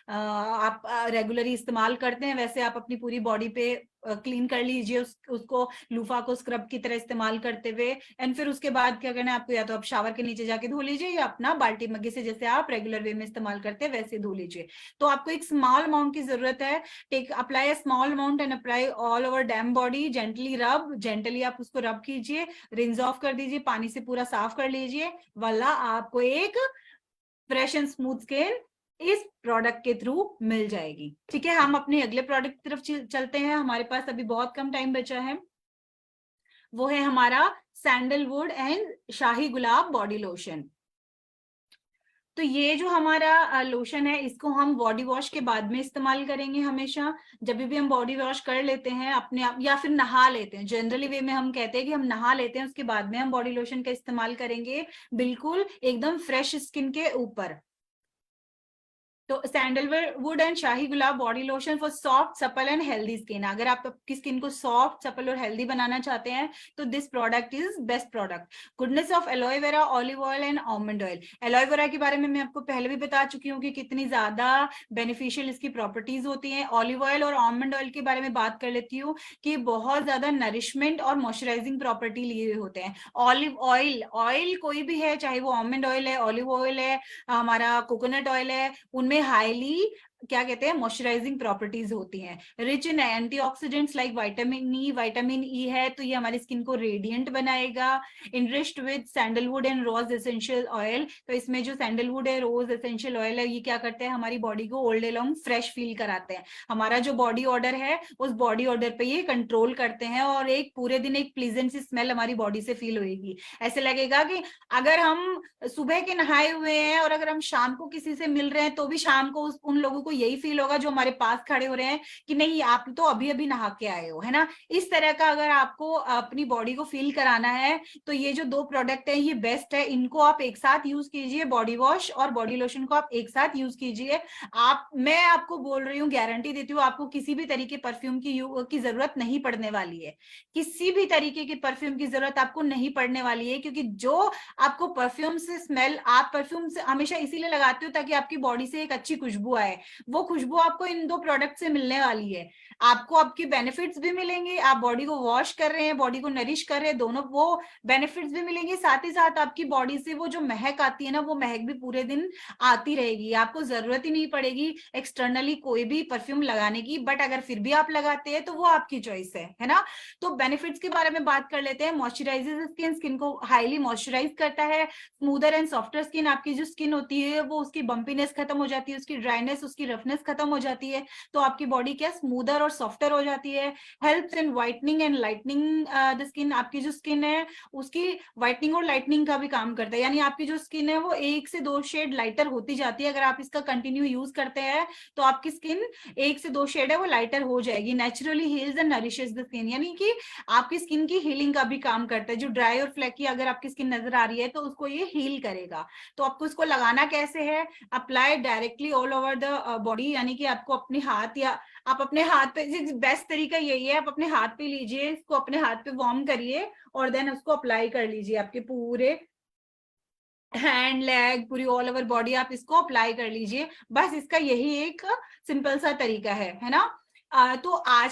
आप रेगुलरली इस्तेमाल करते हैं वैसे आप अपनी पूरी बॉडी पे क्लीन कर लीजिए, उसको लूफा को स्क्रब की तरह इस्तेमाल करते हुए। एंड फिर उसके बाद क्या करना है आपको, या तो आप शावर के नीचे जाके धो लीजिए, या अपना बाल्टी मग्गे से जैसे आप रेगुलर वे में इस्तेमाल करते हैं वैसे धो लीजिए। तो आपको एक स्मॉल अमाउंट की जरूरत है, take apply a small amount and apply all over them body, gently rub, gently आप उसको रब कीजिए, रिंस ऑफ कर दीजिए, पानी से पूरा साफ कर लीजिए, वाला आपको एक फ्रेश एंड स्मूथ स्किन इस प्रोडक्ट के थ्रू मिल जाएगी। ठीक है, हम अपने अगले प्रोडक्ट की तरफ चलते हैं, हमारे पास अभी बहुत कम टाइम बचा है। वो है हमारा sandalwood and Shahi Gulab body lotion. तो ये जो हमारा लोशन है इसको हम बॉडी वॉश के बाद में इस्तेमाल करेंगे हमेशा। जब भी हम बॉडी वॉश कर लेते हैं अपने आप, या फिर नहा लेते हैं, जनरली वे में हम कहते हैं कि हम नहा लेते हैं उसके बाद में हम बॉडी लोशन का इस्तेमाल करेंगे, बिल्कुल एकदम फ्रेश स्किन के ऊपर। तो sandalwood and Shahi Gulab body lotion for soft supple and healthy skin, अगर आप आपकी स्किन को सॉफ्ट सपल और हेल्दी बनाना चाहते हैं तो this product is best product. Goodness of aloe vera, olive oil and almond oil. Aloe vera के बारे में मैं आपको पहले भी बता चुकी हूँ कि कितनी ज्यादा बेनिफिशियल इसकी प्रॉपर्टीज होती हैं। ऑलिव ऑयल और आलमंड ऑयल के बारे में बात कर लेती हूँ कि बहुत ज्यादा नरिशमेंट और मॉइस्चराइजिंग प्रॉपर्टी लिए होते हैं। ऑलिव ऑयल, ऑयल कोई भी है, चाहे वो आलमंड ऑयल है, ऑलिव ऑयल है, हमारा कोकोनट ऑयल है, उनमें हाईली क्या कहते हैं मॉइस्चराइजिंग प्रॉपर्टीज होती हैं। Rich in antioxidants like vitamin E, vitamin E है तो ये हमारी स्किन को रेडिएंट बनाएगा। Enriched with sandalwood and rose essential oil, तो इसमें जो सैंडलवुड है, रोज एसेंशियल ऑयल है, ये क्या करते हैं हमारी बॉडी को all day long fresh feel कराते हैं। हमारा जो बॉडी ऑर्डर है उस बॉडी ऑर्डर पे ये कंट्रोल करते हैं, और एक पूरे दिन एक प्लीजेंट सी स्मेल हमारी बॉडी से फील होगी। ऐसे लगेगा कि अगर हम सुबह के नहाए हुए हैं और अगर हम शाम को किसी से मिल रहे हैं तो भी शाम को उन लोगों को उनको यही फील होगा जो हमारे पास खड़े हो रहे हैं कि नहीं आप तो अभी अभी नहा के आए हो, है ना। इस तरह का अगर आपको अपनी बॉडी को फील कराना है तो ये जो 2 प्रोडक्ट है ये बेस्ट है, इनको आप एक साथ यूज कीजिए, बॉडी वॉश और बॉडी लोशन को आप एक साथ यूज कीजिए। मैं आपको बोल रही हूँ, गारंटी देती हूँ, आपको किसी भी तरीके परफ्यूम की जरूरत नहीं पड़ने वाली है, किसी भी तरीके की परफ्यूम की जरूरत आपको नहीं पड़ने वाली है, क्योंकि जो आपको परफ्यूम से स्मेल, आप परफ्यूम से हमेशा इसीलिए लगाते हो ताकि आपकी बॉडी से एक अच्छी खुशबू आए, वो खुशबू आपको इन 2 प्रोडक्ट से मिलने वाली है। आपको आपके बेनिफिट्स भी मिलेंगे, आप बॉडी को वॉश कर रहे हैं, बॉडी को नरिश कर रहे हैं, दोनों वो बेनिफिट्स भी मिलेंगे, साथ ही साथ आपकी बॉडी से वो जो महक आती है ना, वो महक भी पूरे दिन आती रहेगी, आपको जरूरत ही नहीं पड़ेगी एक्सटर्नली कोई भी परफ्यूम लगाने की। बट अगर फिर भी आप लगाते हैं तो वो आपकी चॉइस है ना। तो बेनिफिट्स के बारे में बात कर लेते हैं। मॉइस्चराइजेज स्किन, स्किन को हाईली मॉइस्चराइज करता है, स्मूदर एंड सॉफ्टर स्किन, आपकी जो स्किन होती है वो उसकी बम्पीनेस खत्म हो जाती है, उसकी ड्राइनेस, उसकी रफनेस खत्म हो जाती है, तो आपकी बॉडी क्या स्मूदर और सॉफ्टर हो जाती है। Helps in whitening and lightning the skin, आपकी जो स्किन है उसकी व्हाइटनिंग और लाइटनिंग का भी काम करता है, यानी आपकी जो स्किन है वो 1 से 2 शेड लाइटर होती जाती है। अगर आप इसका कंटिन्यू यूज करते हैं तो आपकी स्किन 1 से 2 शेड है वो लाइटर हो जाएगी। Naturally heels and nourishes the skin, यानी कि आपकी स्किन की हीलिंग का भी काम करता है। जो ड्राई और फ्लैकी अगर आपकी स्किन नजर आ रही है तो उसको ये हील करेगा। तो आपको इसको लगाना कैसे है, apply directly all over the body, यानी कि आपको अपने हाथ या आप अपने हाथ पे, बेस्ट तरीका यही है, आप अपने हाथ पे लीजिए, इसको अपने हाथ पे वार्म करिए और देन उसको अप्लाई कर लीजिए आपके पूरे हैंड, लेग, पूरी ऑल ओवर बॉडी आप इसको अप्लाई कर लीजिए। बस इसका यही एक सिंपल सा तरीका है ना। तो आज